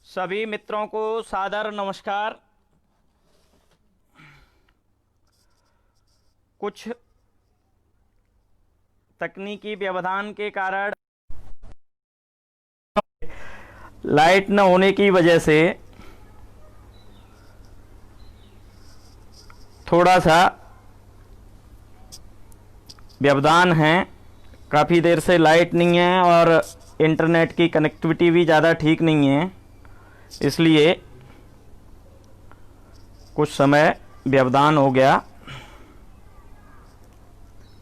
सभी मित्रों को सादर नमस्कार। कुछ तकनीकी व्यवधान के कारण लाइट न होने की वजह से थोड़ा सा व्यवधान है। काफ़ी देर से लाइट नहीं है और इंटरनेट की कनेक्टिविटी भी ज़्यादा ठीक नहीं है, इसलिए कुछ समय व्यवधान हो गया।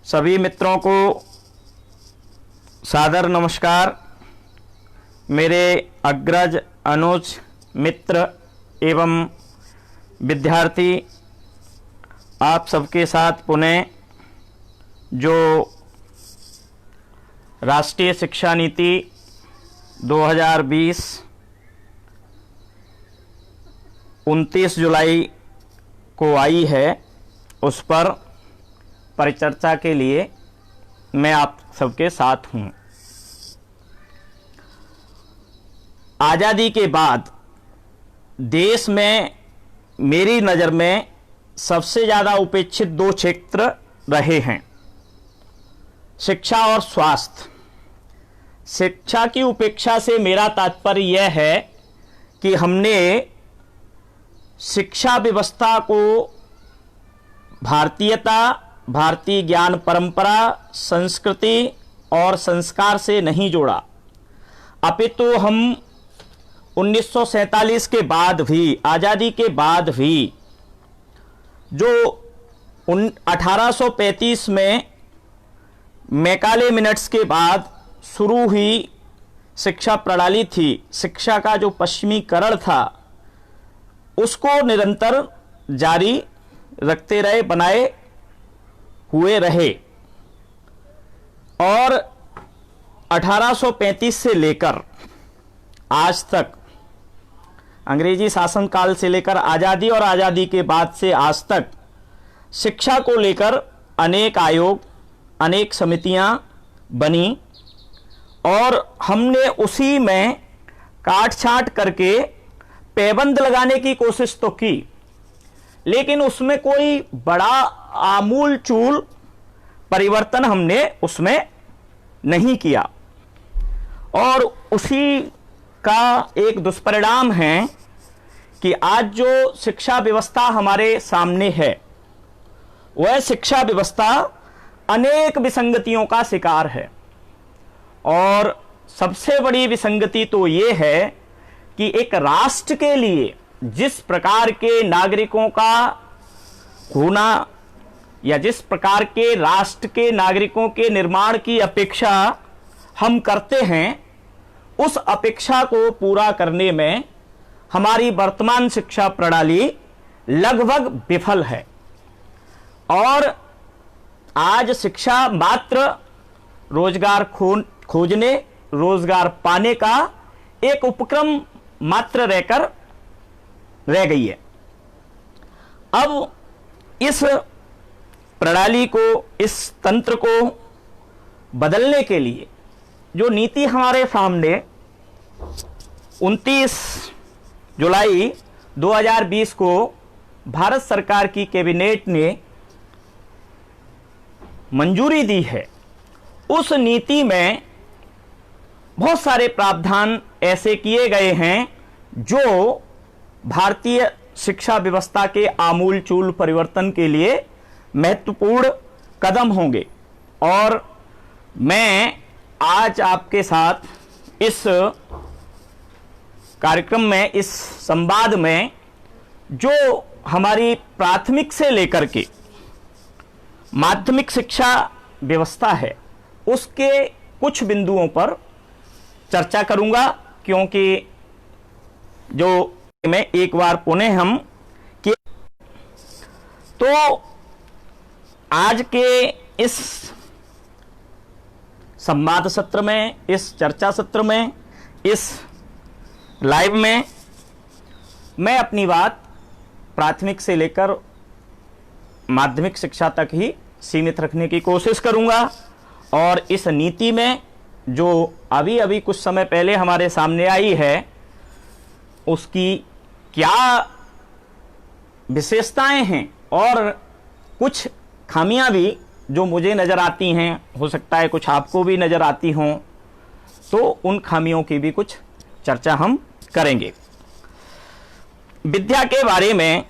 सभी मित्रों को सादर नमस्कार। मेरे अग्रज अनुज मित्र एवं विद्यार्थी आप सबके साथ पुनः जो राष्ट्रीय शिक्षा नीति 2020 29 जुलाई को आई है, उस पर परिचर्चा के लिए मैं आप सबके साथ हूँ। आज़ादी के बाद देश में मेरी नज़र में सबसे ज़्यादा उपेक्षित दो क्षेत्र रहे हैं, शिक्षा और स्वास्थ्य। शिक्षा की उपेक्षा से मेरा तात्पर्य यह है कि हमने शिक्षा व्यवस्था को भारतीयता, भारतीय ज्ञान परंपरा, संस्कृति और संस्कार से नहीं जोड़ा, अपितु हम 1947 के बाद भी, आज़ादी के बाद भी जो 1835 में मैकाले मिनट्स के बाद शुरू हुई शिक्षा प्रणाली थी, शिक्षा का जो पश्चिमीकरण था, उसको निरंतर जारी रखते रहे, बनाए हुए रहे। और 1835 से लेकर आज तक, अंग्रेजी शासनकाल से लेकर आज़ादी और आज़ादी के बाद से आज तक शिक्षा को लेकर अनेक आयोग, अनेक समितियां बनी और हमने उसी में काट छांट करके पैबंद लगाने की कोशिश तो की, लेकिन उसमें कोई बड़ा आमूल चूल परिवर्तन हमने उसमें नहीं किया। और उसी का एक दुष्परिणाम है कि आज जो शिक्षा व्यवस्था हमारे सामने है, वह शिक्षा व्यवस्था अनेक विसंगतियों का शिकार है। और सबसे बड़ी विसंगति तो ये है कि एक राष्ट्र के लिए जिस प्रकार के नागरिकों का होना या जिस प्रकार के राष्ट्र के नागरिकों के निर्माण की अपेक्षा हम करते हैं, उस अपेक्षा को पूरा करने में हमारी वर्तमान शिक्षा प्रणाली लगभग विफल है। और आज शिक्षा मात्र रोजगार खोजने, रोजगार पाने का एक उपक्रम मात्र रहकर रह गई है। अब इस प्रणाली को, इस तंत्र को बदलने के लिए जो नीति हमारे सामने 29 जुलाई 2020 को भारत सरकार की कैबिनेट ने मंजूरी दी है, उस नीति में बहुत सारे प्रावधान ऐसे किए गए हैं जो भारतीय शिक्षा व्यवस्था के आमूल चूल परिवर्तन के लिए महत्वपूर्ण कदम होंगे। और मैं आज आपके साथ इस कार्यक्रम में, इस संवाद में, जो हमारी प्राथमिक से लेकर के माध्यमिक शिक्षा व्यवस्था है, उसके कुछ बिंदुओं पर चर्चा करूंगा, क्योंकि जो मैं एक बार पुनः हम कि तो आज के इस संवाद सत्र में, इस चर्चा सत्र में, इस लाइव में मैं अपनी बात प्राथमिक से लेकर माध्यमिक शिक्षा तक ही सीमित रखने की कोशिश करूंगा। और इस नीति में जो अभी अभी कुछ समय पहले हमारे सामने आई है, उसकी क्या विशेषताएं हैं और कुछ खामियां भी जो मुझे नज़र आती हैं, हो सकता है कुछ आपको भी नज़र आती हों, तो उन खामियों की भी कुछ चर्चा हम करेंगे। विद्या के बारे में,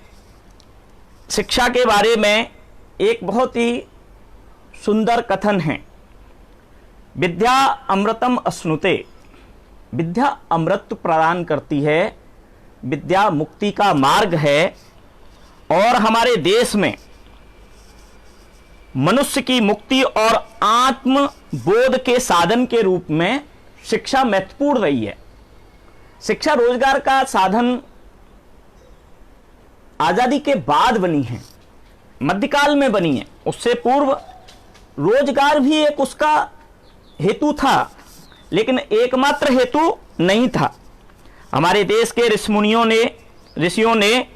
शिक्षा के बारे में एक बहुत ही सुंदर कथन है, विद्या अमृतम अश्नुते। विद्या अमृत प्रदान करती है, विद्या मुक्ति का मार्ग है। और हमारे देश में मनुष्य की मुक्ति और आत्म बोध के साधन के रूप में शिक्षा महत्वपूर्ण रही है। शिक्षा रोजगार का साधन आजादी के बाद बनी है, मध्यकाल में बनी है। उससे पूर्व रोजगार भी एक उसका हेतु था, लेकिन एकमात्र हेतु नहीं था। हमारे देश के ऋषियों ने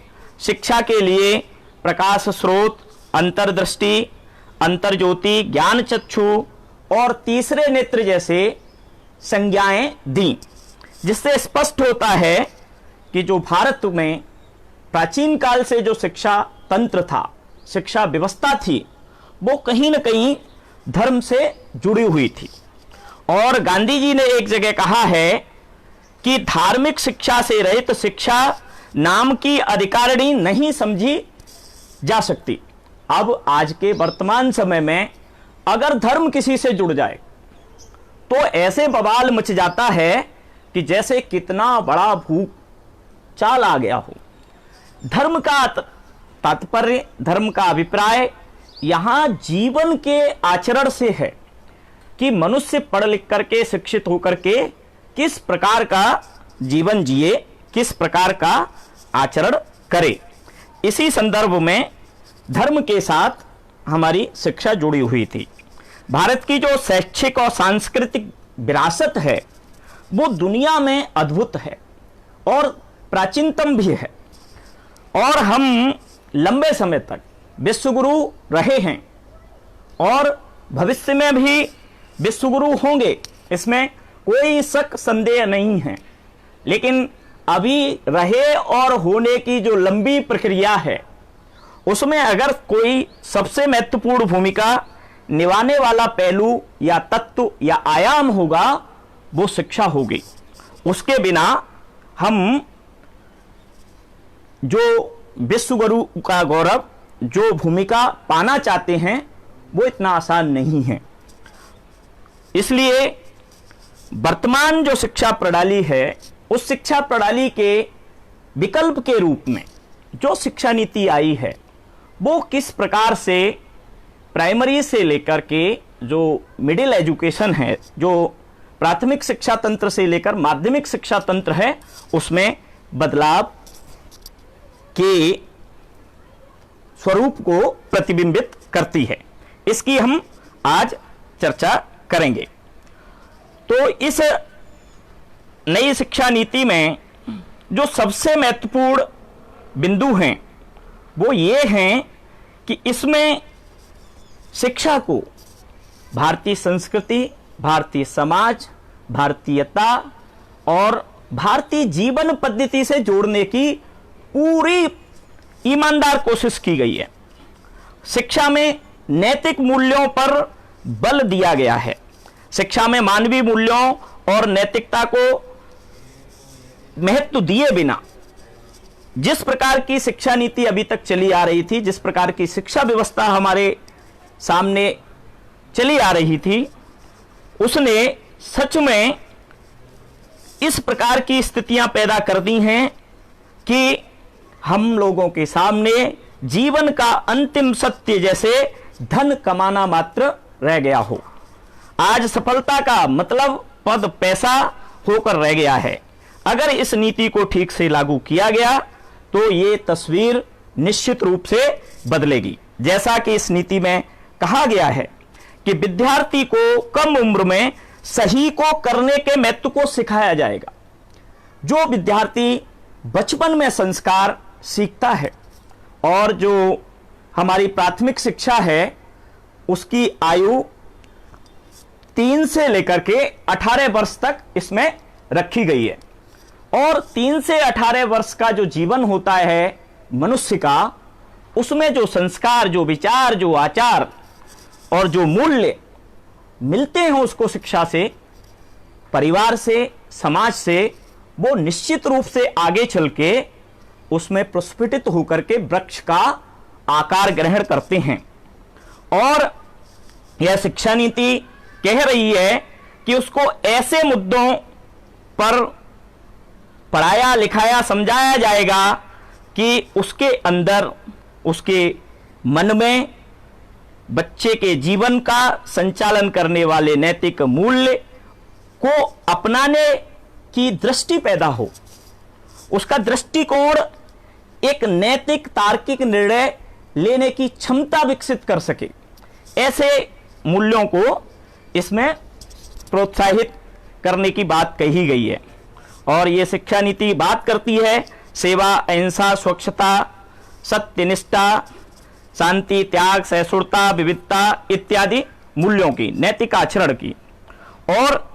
शिक्षा के लिए प्रकाश स्रोत, अंतर्दृष्टि, अंतर्ज्योति, ज्ञान चक्षु और तीसरे नेत्र जैसे संज्ञाएं दी, जिससे स्पष्ट होता है कि जो भारत में प्राचीन काल से जो शिक्षा तंत्र था, शिक्षा व्यवस्था थी, वो कहीं न कहीं धर्म से जुड़ी हुई थी। और गांधी जी ने एक जगह कहा है कि धार्मिक शिक्षा से रहित शिक्षा नाम की अधिकारिणी नहीं समझी जा सकती। अब आज के वर्तमान समय में अगर धर्म किसी से जुड़ जाए तो ऐसे बवाल मच जाता है कि जैसे कितना बड़ा भूचाल आ गया हो। धर्म का तात्पर्य, धर्म का अभिप्राय यहां जीवन के आचरण से है कि मनुष्य पढ़ लिख करके, शिक्षित होकर के किस प्रकार का जीवन जिए, किस प्रकार का आचरण करे। इसी संदर्भ में धर्म के साथ हमारी शिक्षा जुड़ी हुई थी। भारत की जो शैक्षिक और सांस्कृतिक विरासत है वो दुनिया में अद्भुत है और प्राचीनतम भी है। और हम लंबे समय तक विश्वगुरु रहे हैं और भविष्य में भी विश्वगुरु होंगे, इसमें कोई शक संदेह नहीं है। लेकिन अभी रहे और होने की जो लंबी प्रक्रिया है, उसमें अगर कोई सबसे महत्वपूर्ण भूमिका निभाने वाला पहलू या तत्व या आयाम होगा, वो शिक्षा होगी। उसके बिना हम जो विश्वगुरु का गौरव, जो भूमिका पाना चाहते हैं, वो इतना आसान नहीं है। इसलिए वर्तमान जो शिक्षा प्रणाली है, उस शिक्षा प्रणाली के विकल्प के रूप में जो शिक्षा नीति आई है, वो किस प्रकार से प्राइमरी से लेकर के जो मिडिल एजुकेशन है, जो प्राथमिक शिक्षा तंत्र से लेकर माध्यमिक शिक्षा तंत्र है, उसमें बदलाव के स्वरूप को प्रतिबिंबित करती है। इसकी हम आज चर्चा करेंगे। तो इस नई शिक्षा नीति में जो सबसे महत्वपूर्ण बिंदु हैं वो ये हैं कि इसमें शिक्षा को भारतीय संस्कृति, भारतीय समाज, भारतीयता और भारतीय जीवन पद्धति से जोड़ने की पूरी ईमानदार कोशिश की गई है। शिक्षा में नैतिक मूल्यों पर बल दिया गया है। शिक्षा में मानवीय मूल्यों और नैतिकता को महत्व दिए बिना जिस प्रकार की शिक्षा नीति अभी तक चली आ रही थी, जिस प्रकार की शिक्षा व्यवस्था हमारे सामने चली आ रही थी, उसने सच में इस प्रकार की स्थितियां पैदा कर दी हैं कि हम लोगों के सामने जीवन का अंतिम सत्य जैसे धन कमाना मात्र रह गया हो। आज सफलता का मतलब पद, पैसा होकर रह गया है। अगर इस नीति को ठीक से लागू किया गया तो ये तस्वीर निश्चित रूप से बदलेगी। जैसा कि इस नीति में कहा गया है कि विद्यार्थी को कम उम्र में सही को करने के महत्व को सिखाया जाएगा। जो विद्यार्थी बचपन में संस्कार सीखता है और जो हमारी प्राथमिक शिक्षा है उसकी आयु 3 से लेकर के 18 वर्ष तक इसमें रखी गई है। और 3 से 18 वर्ष का जो जीवन होता है मनुष्य का, उसमें जो संस्कार, जो विचार, जो आचार और जो मूल्य मिलते हैं उसको शिक्षा से, परिवार से, समाज से, वो निश्चित रूप से आगे चल के उसमें प्रस्फुटित होकर के वृक्ष का आकार ग्रहण करते हैं। और यह शिक्षा नीति कह रही है कि उसको ऐसे मुद्दों पर पढ़ाया, लिखाया, समझाया जाएगा कि उसके अंदर, उसके मन में बच्चे के जीवन का संचालन करने वाले नैतिक मूल्य को अपनाने की दृष्टि पैदा हो, उसका दृष्टिकोण एक नैतिक तार्किक निर्णय लेने की क्षमता विकसित कर सके। ऐसे मूल्यों को इसमें प्रोत्साहित करने की बात कही गई है। और ये शिक्षा नीति बात करती है सेवा, अहिंसा, स्वच्छता, सत्यनिष्ठा, शांति, त्याग, सहिष्णुता, विविधता इत्यादि मूल्यों की, नैतिक आचरण की। और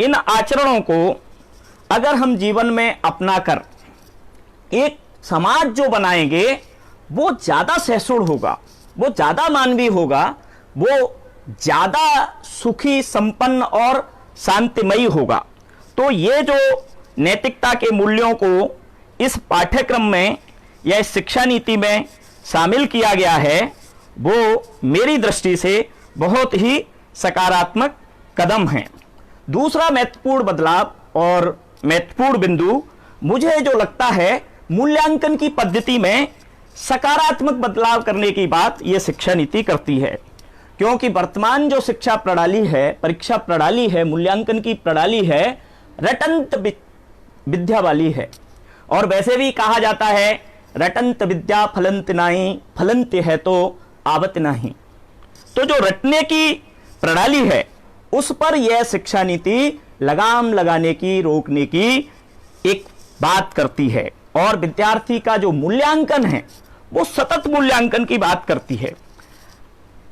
इन आचरणों को अगर हम जीवन में अपनाकर एक समाज जो बनाएंगे वो ज्यादा सहिष्णु होगा, वो ज्यादा मानवीय होगा, वो ज्यादा सुखी, संपन्न और शांतिमयी होगा। तो ये जो नैतिकता के मूल्यों को इस पाठ्यक्रम में या इस शिक्षा नीति में शामिल किया गया है, वो मेरी दृष्टि से बहुत ही सकारात्मक कदम है। दूसरा महत्वपूर्ण बदलाव और महत्वपूर्ण बिंदु मुझे जो लगता है, मूल्यांकन की पद्धति में सकारात्मक बदलाव करने की बात यह शिक्षा नीति करती है। क्योंकि वर्तमान जो शिक्षा प्रणाली है, परीक्षा प्रणाली है, मूल्यांकन की प्रणाली है, रटंत विद्या वाली है। और वैसे भी कहा जाता है रटंत विद्या फलंत नाही, फलंत है तो आवत नहीं। तो जो रटने की प्रणाली है उस पर यह शिक्षा नीति लगाम लगाने की, रोकने की एक बात करती है। और विद्यार्थी का जो मूल्यांकन है वो सतत मूल्यांकन की बात करती है।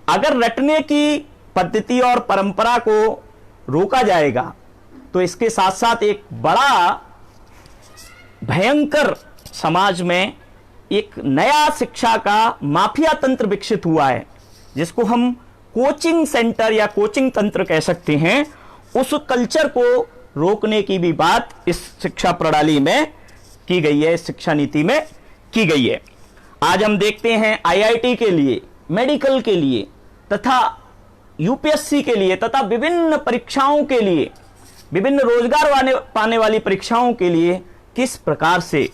अगर रटने की पद्धति और परंपरा को रोका जाएगा तो इसके साथ साथ एक बड़ा भयंकर समाज में एक नया शिक्षा का माफिया तंत्र विकसित हुआ है, जिसको हम कोचिंग सेंटर या कोचिंग तंत्र कह सकते हैं। उस कल्चर को रोकने की भी बात इस शिक्षा प्रणाली में की गई है, इस शिक्षा नीति में की गई है। आज हम देखते हैं आईआईटी के लिए, मेडिकल के लिए तथा यूपीएससी के लिए तथा विभिन्न परीक्षाओं के लिए, विभिन्न रोजगार पाने वाली परीक्षाओं के लिए किस प्रकार से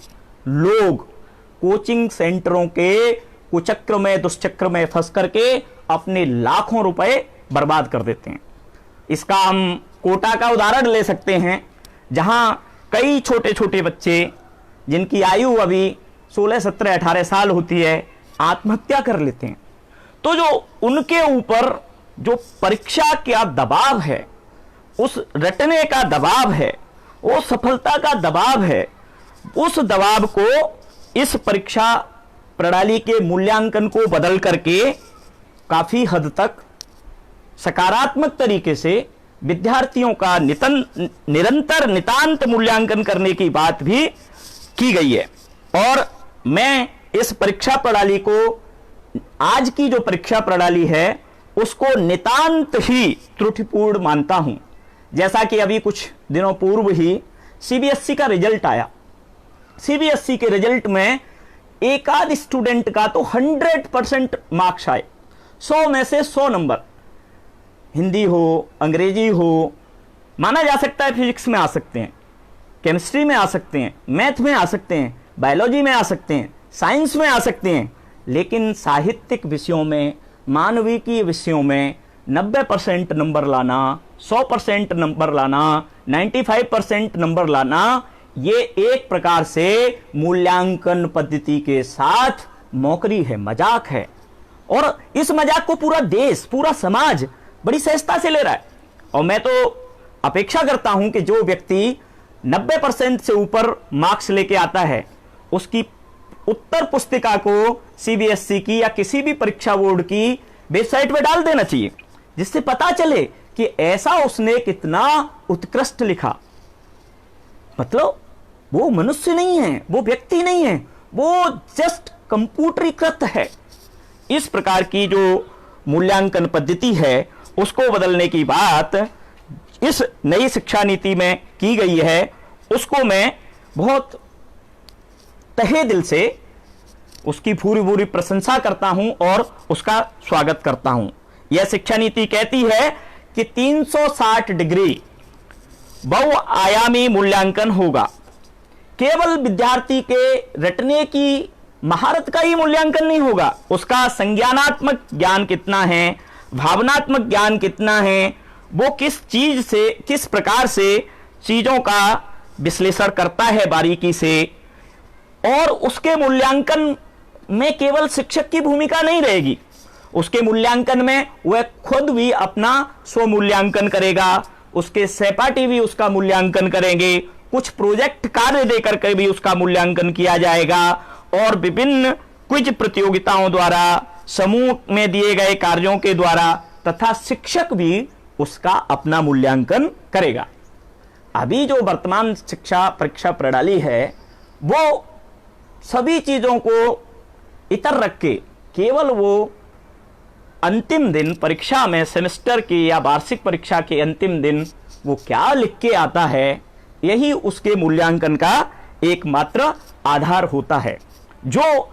लोग कोचिंग सेंटरों के कुचक्र में, दुष्चक्र में फंस करके अपने लाखों रुपए बर्बाद कर देते हैं। इसका हम कोटा का उदाहरण ले सकते हैं, जहां कई छोटे छोटे बच्चे जिनकी आयु अभी 16, 17, 18 साल होती है, आत्महत्या कर लेते हैं। तो जो उनके ऊपर जो परीक्षा का दबाव है, उस रटने का दबाव है, वो सफलता का दबाव है, उस दबाव को इस परीक्षा प्रणाली के मूल्यांकन को बदल करके काफी हद तक सकारात्मक तरीके से विद्यार्थियों का निरंतर नितांत मूल्यांकन करने की बात भी की गई है। और मैं इस परीक्षा प्रणाली को, आज की जो परीक्षा प्रणाली है उसको नितांत ही त्रुटिपूर्ण मानता हूं। जैसा कि अभी कुछ दिनों पूर्व ही सीबीएसई का रिजल्ट आया। सीबीएसई के रिजल्ट में एक आध स्टूडेंट का तो 100% मार्क्स आए, 100 में से 100 नंबर। हिंदी हो, अंग्रेजी हो, माना जा सकता है फिजिक्स में आ सकते हैं, केमिस्ट्री में आ सकते हैं, मैथ में आ सकते हैं, बायोलॉजी में आ सकते हैं, साइंस में आ सकते हैं, लेकिन साहित्यिक विषयों में, मानविकी विषयों में 90% नंबर लाना, 100% नंबर लाना, 95% नंबर लाना, ये एक प्रकार से मूल्यांकन पद्धति के साथ मौकरी है, मजाक है। और इस मजाक को पूरा देश, पूरा समाज बड़ी सहजता से ले रहा है। और मैं तो अपेक्षा करता हूं कि जो व्यक्ति 90% से ऊपर मार्क्स लेके आता है, उसकी उत्तर पुस्तिका को सीबीएसई की या किसी भी परीक्षा बोर्ड की वेबसाइट पे डाल देना चाहिए, जिससे पता चले कि ऐसा उसने कितना उत्कृष्ट लिखा। मतलब वो मनुष्य नहीं है, वो व्यक्ति नहीं है, वो जस्ट कंप्यूटरीकृत है। इस प्रकार की जो मूल्यांकन पद्धति है उसको बदलने की बात इस नई शिक्षा नीति में की गई है, उसको मैं बहुत तहे दिल से उसकी पूरी पूरी प्रशंसा करता हूं और उसका स्वागत करता हूं। यह शिक्षा नीति कहती है कि 360 डिग्री बहुआयामी मूल्यांकन होगा। केवल विद्यार्थी के रटने की महारत का ही मूल्यांकन नहीं होगा, उसका संज्ञानात्मक ज्ञान कितना है, भावनात्मक ज्ञान कितना है, वो किस चीज से, किस प्रकार से चीजों का विश्लेषण करता है बारीकी से। और उसके मूल्यांकन में केवल शिक्षक की भूमिका नहीं रहेगी, उसके मूल्यांकन में वह खुद भी अपना स्व मूल्यांकन करेगा, उसके सहपाठी भी उसका मूल्यांकन करेंगे, कुछ प्रोजेक्ट कार्य देकर के भी उसका मूल्यांकन किया जाएगा और विभिन्न क्विज प्रतियोगिताओं द्वारा, समूह में दिए गए कार्यों के द्वारा तथा शिक्षक भी उसका अपना मूल्यांकन करेगा। अभी जो वर्तमान शिक्षा परीक्षा प्रणाली है वो सभी चीजों को इतर रख के केवल वो अंतिम दिन परीक्षा में, सेमेस्टर की या वार्षिक परीक्षा के अंतिम दिन वो क्या लिख के आता है, यही उसके मूल्यांकन का एकमात्र आधार होता है, जो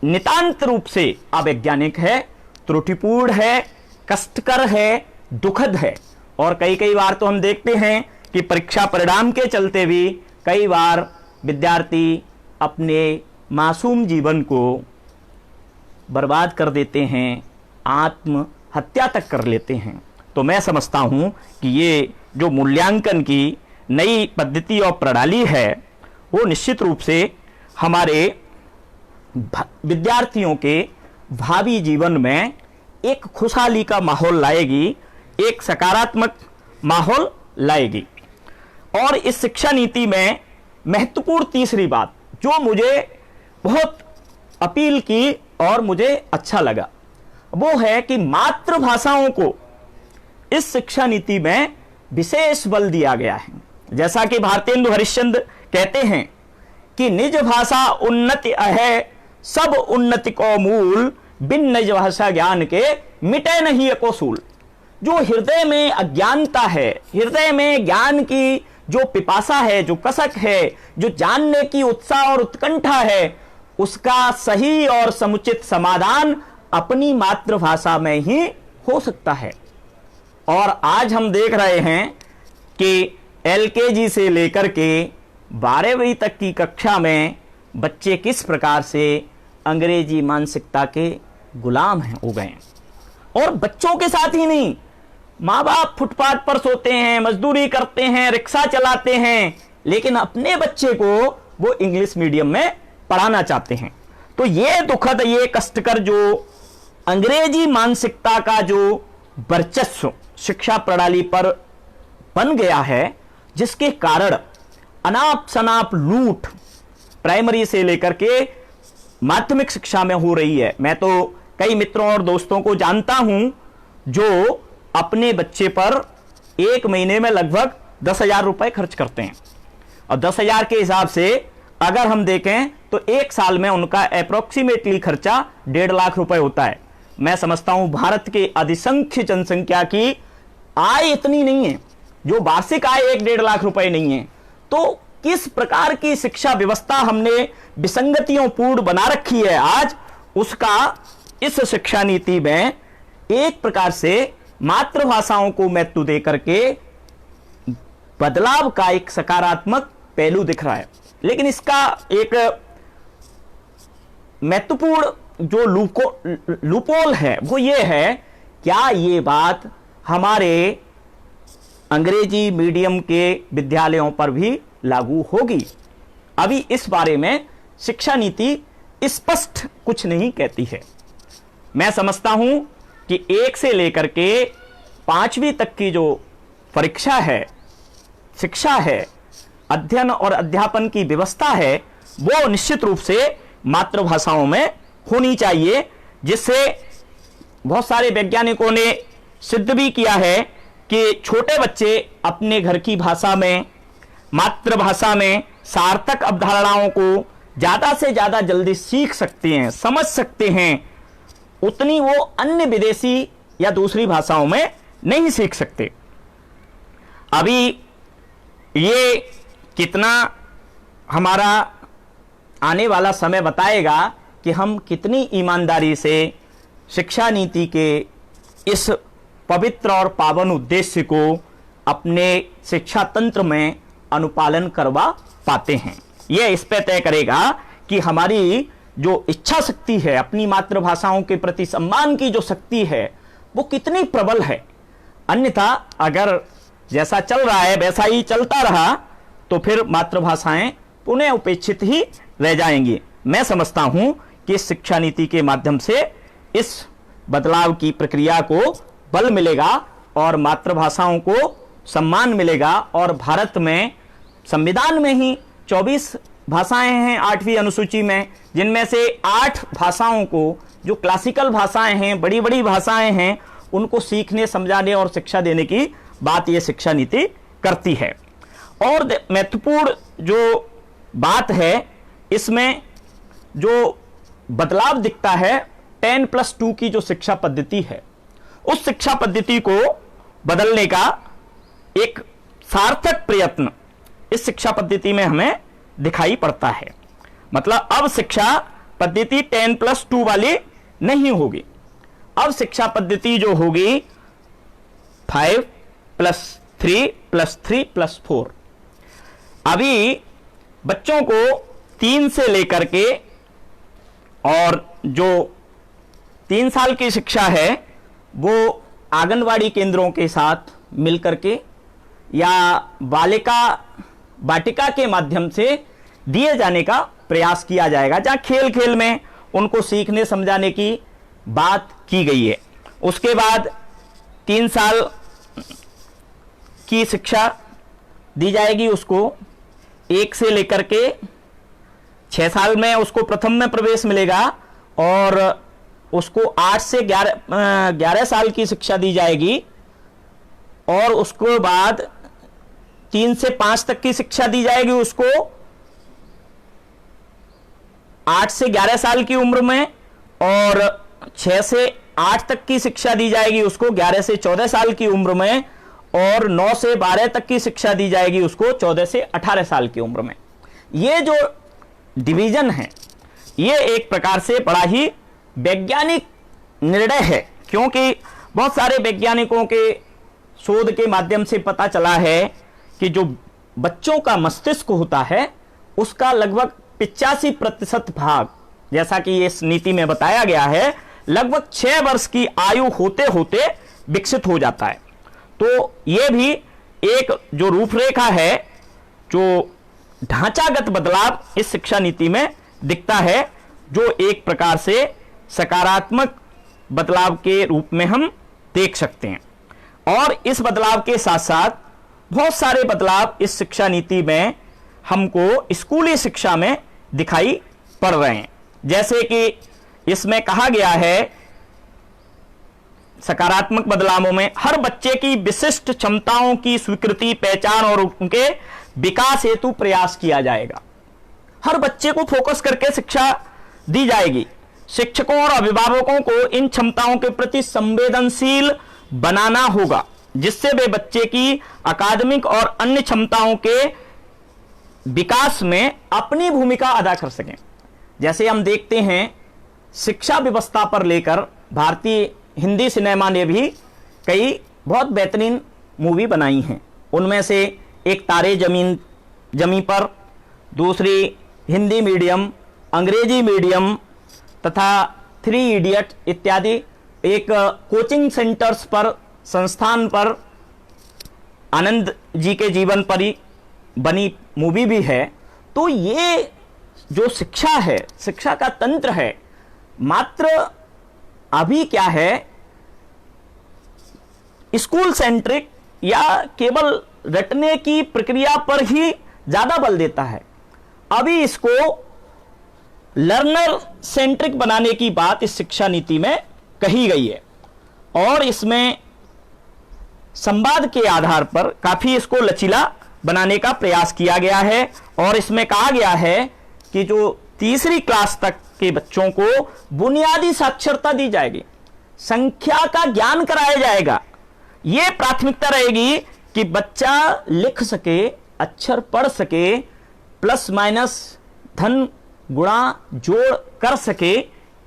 नितांत रूप से अवैज्ञानिक है, त्रुटिपूर्ण है, कष्टकर है, दुखद है। और कई कई बार तो हम देखते हैं कि परीक्षा परिणाम के चलते भी कई बार विद्यार्थी अपने मासूम जीवन को बर्बाद कर देते हैं, आत्महत्या तक कर लेते हैं। तो मैं समझता हूं कि ये जो मूल्यांकन की नई पद्धति और प्रणाली है वो निश्चित रूप से हमारे विद्यार्थियों के भावी जीवन में एक खुशहाली का माहौल लाएगी, एक सकारात्मक माहौल लाएगी। और इस शिक्षा नीति में महत्वपूर्ण तीसरी बात जो मुझे बहुत अपील की और मुझे अच्छा लगा वो है कि मातृभाषाओं को इस शिक्षा नीति में विशेष बल दिया गया है। जैसा कि भारतेंदु हरिश्चंद्र कहते हैं कि निज भाषा उन्नति है, सब उन्नति को मूल, बिन निज भाषा ज्ञान के मिटे नहीं एको सूल। जो हृदय में अज्ञानता है, हृदय में ज्ञान की जो पिपासा है, जो कसक है, जो जानने की उत्साह और उत्कंठा है, उसका सही और समुचित समाधान अपनी मातृभाषा में ही हो सकता है। और आज हम देख रहे हैं कि एलकेजी से लेकर के 12वीं तक की कक्षा में बच्चे किस प्रकार से अंग्रेजी मानसिकता के गुलाम हो गए हैं। और बच्चों के साथ ही नहीं, माँ बाप फुटपाथ पर सोते हैं, मजदूरी करते हैं, रिक्शा चलाते हैं, लेकिन अपने बच्चे को वो इंग्लिश मीडियम में पढ़ाना चाहते हैं। तो ये दुखद, ये कष्टकर जो अंग्रेजी मानसिकता का जो वर्चस्व शिक्षा प्रणाली पर बन गया है, जिसके कारण अनाप शनाप लूट प्राइमरी से लेकर के माध्यमिक शिक्षा में हो रही है। मैं तो कई मित्रों और दोस्तों को जानता हूं जो अपने बच्चे पर एक महीने में लगभग 10,000 रुपए खर्च करते हैं। और 10,000 के हिसाब से अगर हम देखें तो एक साल में उनका अप्रोक्सीमेटली खर्चा 1.5 लाख रुपए होता है। मैं समझता हूं भारत के अधिसंख्य जनसंख्या की आय इतनी नहीं है, जो वार्षिक आय 1-1.5 लाख रुपए नहीं है। तो किस प्रकार की शिक्षा व्यवस्था हमने विसंगतियों पूर्ण बना रखी है आज, उसका इस शिक्षा नीति में एक प्रकार से मातृभाषाओं को महत्व देकर के बदलाव का एक सकारात्मक पहलू दिख रहा है। लेकिन इसका एक महत्वपूर्ण जो लूपोल है वो ये है, क्या ये बात हमारे अंग्रेजी मीडियम के विद्यालयों पर भी लागू होगी? अभी इस बारे में शिक्षा नीति स्पष्ट कुछ नहीं कहती है। मैं समझता हूं कि 1 से लेकर के 5वीं तक की जो परीक्षा है, शिक्षा है, अध्ययन और अध्यापन की व्यवस्था है, वो निश्चित रूप से मातृभाषाओं में होनी चाहिए, जिससे बहुत सारे वैज्ञानिकों ने सिद्ध भी किया है कि छोटे बच्चे अपने घर की भाषा में, मातृभाषा में सार्थक अवधारणाओं को ज़्यादा से ज़्यादा जल्दी सीख सकते हैं, समझ सकते हैं, उतनी वो अन्य विदेशी या दूसरी भाषाओं में नहीं सीख सकते। अभी ये कितना हमारा आने वाला समय बताएगा कि हम कितनी ईमानदारी से शिक्षा नीति के इस पवित्र और पावन उद्देश्य को अपने शिक्षा तंत्र में अनुपालन करवा पाते हैं। यह इस पे तय करेगा कि हमारी जो इच्छा शक्ति है, अपनी मातृभाषाओं के प्रति सम्मान की जो शक्ति है, वो कितनी प्रबल है। अन्यथा अगर जैसा चल रहा है वैसा ही चलता रहा तो फिर मातृभाषाएं पुनः उपेक्षित ही रह जाएंगी। मैं समझता हूं कि शिक्षा नीति के माध्यम से इस बदलाव की प्रक्रिया को बल मिलेगा और मातृभाषाओं को सम्मान मिलेगा और भारत में संविधान में ही 24 भाषाएं हैं 8वीं अनुसूची में, जिनमें से 8 भाषाओं को, जो क्लासिकल भाषाएं हैं, बड़ी बड़ी भाषाएं हैं, उनको सीखने, समझाने और शिक्षा देने की बात ये शिक्षा नीति करती है। और महत्वपूर्ण जो बात है, इसमें जो बदलाव दिखता है 10+2 की जो शिक्षा पद्धति है, उस शिक्षा पद्धति को बदलने का एक सार्थक प्रयत्न इस शिक्षा पद्धति में हमें दिखाई पड़ता है। मतलब अब शिक्षा पद्धति 10+2 वाली नहीं होगी। अब शिक्षा पद्धति जो होगी 5+3+3+4। अभी बच्चों को 3 से लेकर के और जो 3 साल की शिक्षा है वो आंगनवाड़ी केंद्रों के साथ मिलकर के या बालिका वाटिका के माध्यम से दिए जाने का प्रयास किया जाएगा, जहां खेल खेल में उनको सीखने समझाने की बात की गई है। उसके बाद 3 साल की शिक्षा दी जाएगी उसको, 1 से लेकर के 6 साल में उसको प्रथम में प्रवेश मिलेगा और उसको 8 से 11 साल की शिक्षा दी जाएगी और उसके बाद 3 से 5 तक की शिक्षा दी जाएगी उसको 8 से 11 साल की उम्र में, और 6 से 8 तक की शिक्षा दी जाएगी उसको 11 से 14 साल की उम्र में, और 9 से 12 तक की शिक्षा दी जाएगी उसको 14 से 18 साल की उम्र में। ये जो डिवीजन है ये एक प्रकार से बड़ा ही वैज्ञानिक निर्णय है, क्योंकि बहुत सारे वैज्ञानिकों के शोध के माध्यम से पता चला है कि जो बच्चों का मस्तिष्क होता है उसका लगभग 85% भाग, जैसा कि इस नीति में बताया गया है, लगभग 6 वर्ष की आयु होते होते विकसित हो जाता है। तो यह भी एक जो रूपरेखा है, जो ढांचागत बदलाव इस शिक्षा नीति में दिखता है, जो एक प्रकार से सकारात्मक बदलाव के रूप में हम देख सकते हैं। और इस बदलाव के साथ साथ बहुत सारे बदलाव इस शिक्षा नीति में हमको स्कूली शिक्षा में दिखाई पड़ रहे हैं। जैसे कि इसमें कहा गया है सकारात्मक बदलावों में हर बच्चे की विशिष्ट क्षमताओं की स्वीकृति, पहचान और उनके विकास हेतु प्रयास किया जाएगा। हर बच्चे को फोकस करके शिक्षा दी जाएगी। शिक्षकों और अभिभावकों को इन क्षमताओं के प्रति संवेदनशील बनाना होगा, जिससे वे बच्चे की अकादमिक और अन्य क्षमताओं के विकास में अपनी भूमिका अदा कर सकें। जैसे हम देखते हैं शिक्षा व्यवस्था पर लेकर भारतीय हिंदी सिनेमा ने भी कई बहुत बेहतरीन मूवी बनाई हैं। उनमें से एक तारे जमीन पर, दूसरी हिंदी मीडियम, अंग्रेजी मीडियम तथा 3 इडियट इत्यादि, एक कोचिंग सेंटर्स पर, संस्थान पर, आनंद जी के जीवन पर ही बनी मूवी भी है। तो ये जो शिक्षा है, शिक्षा का तंत्र है, मात्र अभी क्या है स्कूल सेंट्रिक या केवल रटने की प्रक्रिया पर ही ज्यादा बल देता है। अभी इसको लर्नर सेंट्रिक बनाने की बात इस शिक्षा नीति में कही गई है और इसमें संवाद के आधार पर काफी इसको लचीला बनाने का प्रयास किया गया है। और इसमें कहा गया है कि जो तीसरी क्लास तक के बच्चों को बुनियादी साक्षरता दी जाएगी, संख्या का ज्ञान कराया जाएगा। यह प्राथमिकता रहेगी कि बच्चा लिख सके, अक्षर पढ़ सके, प्लस माइनस, धन गुणा जोड़ कर सके,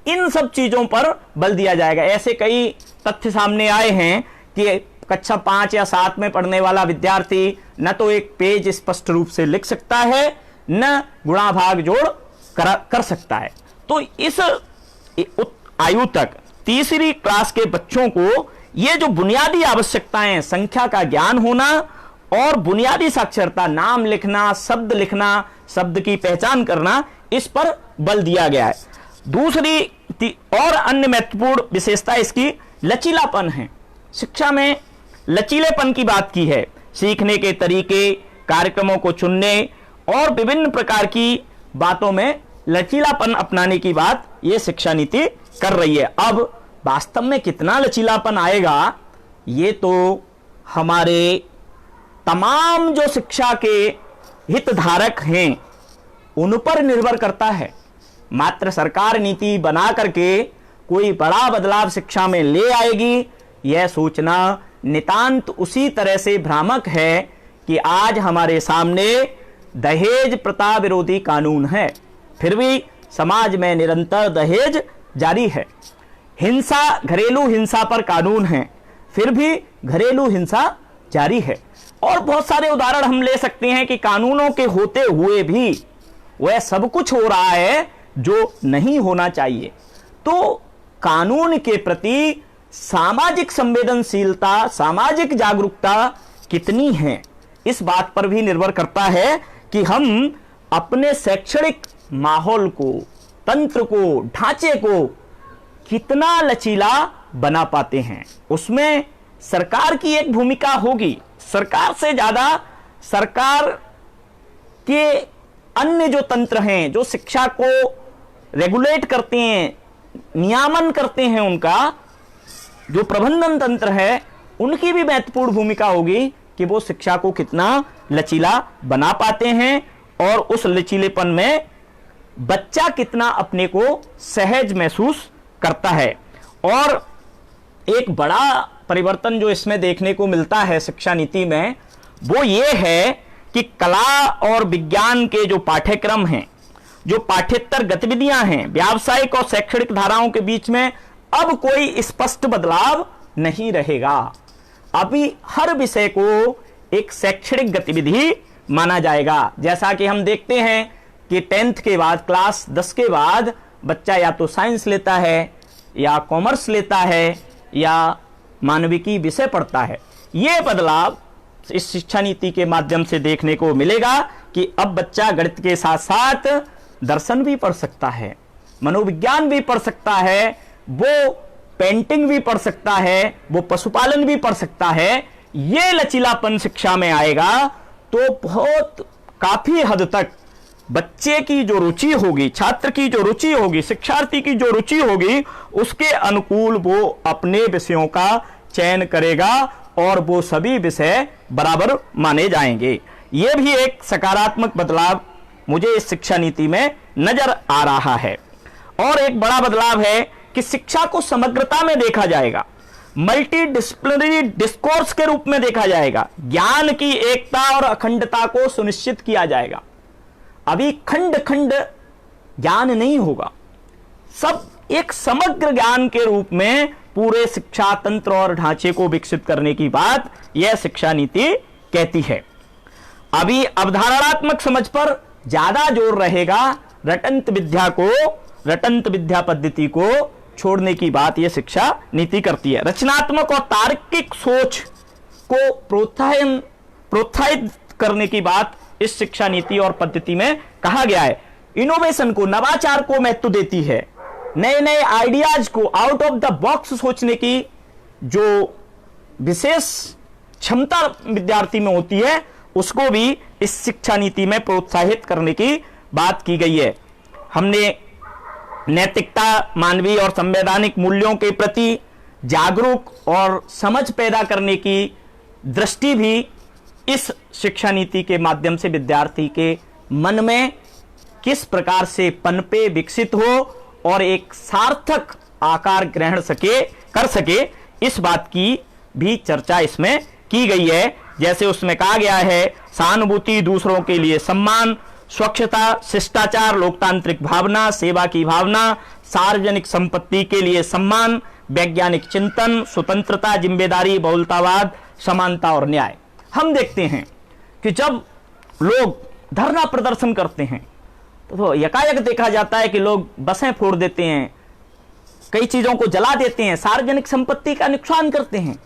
इन सब चीजों पर बल दिया जाएगा। ऐसे कई तथ्य सामने आए हैं कि कक्षा 5 या 7 में पढ़ने वाला विद्यार्थी न तो एक पेज स्पष्ट रूप से लिख सकता है, न गुणा भाग जोड़ कर सकता है। तो इस आयु तक तीसरी क्लास के बच्चों को ये जो बुनियादी आवश्यकताएं, संख्या का ज्ञान होना और बुनियादी साक्षरता, नाम लिखना, शब्द लिखना, शब्द की पहचान करना, इस पर बल दिया गया है। दूसरी और अन्य महत्वपूर्ण विशेषता इसकी लचीलापन है। शिक्षा में लचीलेपन की बात की है। सीखने के तरीके, कार्यक्रमों को चुनने और विभिन्न प्रकार की बातों में लचीलापन अपनाने की बात यह शिक्षा नीति कर रही है। अब वास्तव में कितना लचीलापन आएगा, ये तो हमारे तमाम जो शिक्षा के हितधारक हैं उन पर निर्भर करता है। मात्र सरकार नीति बना करके कोई बड़ा बदलाव शिक्षा में ले आएगी, यह सोचना नितांत उसी तरह से भ्रामक है कि आज हमारे सामने दहेज प्रथा विरोधी कानून है, फिर भी समाज में निरंतर दहेज जारी है। हिंसा, घरेलू हिंसा पर कानून है, फिर भी घरेलू हिंसा जारी है। और बहुत सारे उदाहरण हम ले सकते हैं कि कानूनों के होते हुए भी वह सब कुछ हो रहा है जो नहीं होना चाहिए। तो कानून के प्रति सामाजिक संवेदनशीलता, सामाजिक जागरूकता कितनी है, इस बात पर भी निर्भर करता है कि हम अपने शैक्षणिक माहौल को, तंत्र को, ढांचे को कितना लचीला बना पाते हैं। उसमें सरकार की एक भूमिका होगी। सरकार से ज्यादा सरकार के अन्य जो तंत्र हैं, जो शिक्षा को रेगुलेट करते हैं, नियामन करते हैं, उनका जो प्रबंधन तंत्र है, उनकी भी महत्वपूर्ण भूमिका होगी कि वो शिक्षा को कितना लचीला बना पाते हैं और उस लचीलेपन में बच्चा कितना अपने को सहज महसूस करता है। और एक बड़ा परिवर्तन जो इसमें देखने को मिलता है शिक्षा नीति में, वो ये है कि कला और विज्ञान के जो पाठ्यक्रम हैं, जो पाठ्येतर गतिविधियां हैं, व्यावसायिक और शैक्षणिक धाराओं के बीच में अब कोई स्पष्ट बदलाव नहीं रहेगा। अभी हर विषय को एक शैक्षणिक गतिविधि माना जाएगा। जैसा कि हम देखते हैं कि 10th के बाद, क्लास 10 के बाद बच्चा या तो साइंस लेता है, या कॉमर्स लेता है, या मानविकी विषय पढ़ता है। यह बदलाव इस शिक्षा नीति के माध्यम से देखने को मिलेगा कि अब बच्चा गणित के साथ साथ दर्शन भी पढ़ सकता है, मनोविज्ञान भी पढ़ सकता है, वो पेंटिंग भी पढ़ सकता है, वो पशुपालन भी पढ़ सकता है। ये लचीलापन शिक्षा में आएगा तो बहुत काफी हद तक बच्चे की जो रुचि होगी, छात्र की जो रुचि होगी, शिक्षार्थी की जो रुचि होगी, उसके अनुकूल वो अपने विषयों का चयन करेगा और वो सभी विषय बराबर माने जाएंगे। ये भी एक सकारात्मक बदलाव मुझे इस शिक्षा नीति में नजर आ रहा है। और एक बड़ा बदलाव है कि शिक्षा को समग्रता में देखा जाएगा, मल्टी डिसिप्लिनरी डिस्कोर्स के रूप में देखा जाएगा। ज्ञान की एकता और अखंडता को सुनिश्चित किया जाएगा। अभी खंड खंड ज्ञान नहीं होगा, सब एक समग्र ज्ञान के रूप में पूरे शिक्षा तंत्र और ढांचे को विकसित करने की बात यह शिक्षा नीति कहती है। अभी अवधारणात्मक समझ पर ज्यादा जोर रहेगा, रटंत विद्या पद्धति को छोड़ने की बात यह शिक्षा नीति करती है। रचनात्मक और तार्किक सोच को प्रोत्साहित करने की बात इस शिक्षा नीति और पद्धति में कहा गया है। इनोवेशन को, नवाचार को महत्व देती है। नए नए आइडियाज को, आउट ऑफ द बॉक्स सोचने की जो विशेष क्षमता विद्यार्थी में होती है, उसको भी इस शिक्षा नीति में प्रोत्साहित करने की बात की गई है। हमने नैतिकता, मानवीय और संवैधानिक मूल्यों के प्रति जागरूक और समझ पैदा करने की दृष्टि भी इस शिक्षा नीति के माध्यम से विद्यार्थी के मन में किस प्रकार से पनपे, विकसित हो और एक सार्थक आकार ग्रहण कर सके, इस बात की भी चर्चा इसमें की गई है। जैसे उसमें कहा गया है, सहानुभूति, दूसरों के लिए सम्मान, स्वच्छता, शिष्टाचार, लोकतांत्रिक भावना, सेवा की भावना, सार्वजनिक संपत्ति के लिए सम्मान, वैज्ञानिक चिंतन, स्वतंत्रता, जिम्मेदारी, बहुलतावाद, समानता और न्याय। हम देखते हैं कि जब लोग धरना प्रदर्शन करते हैं तो यकायक देखा जाता है कि लोग बसें फोड़ देते हैं, कई चीजों को जला देते हैं, सार्वजनिक संपत्ति का नुकसान करते हैं।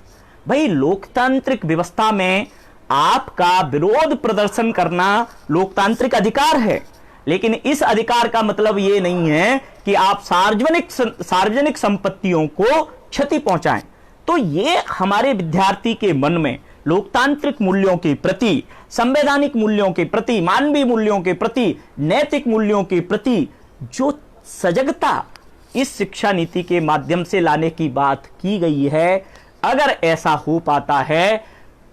भाई, लोकतांत्रिक व्यवस्था में आपका विरोध प्रदर्शन करना लोकतांत्रिक अधिकार है, लेकिन इस अधिकार का मतलब यह नहीं है कि आप सार्वजनिक संपत्तियों को क्षति पहुंचाएं। तो ये हमारे विद्यार्थी के मन में लोकतांत्रिक मूल्यों के प्रति, संवैधानिक मूल्यों के प्रति, मानवीय मूल्यों के प्रति, नैतिक मूल्यों के प्रति जो सजगता इस शिक्षा नीति के माध्यम से लाने की बात की गई है, अगर ऐसा हो पाता है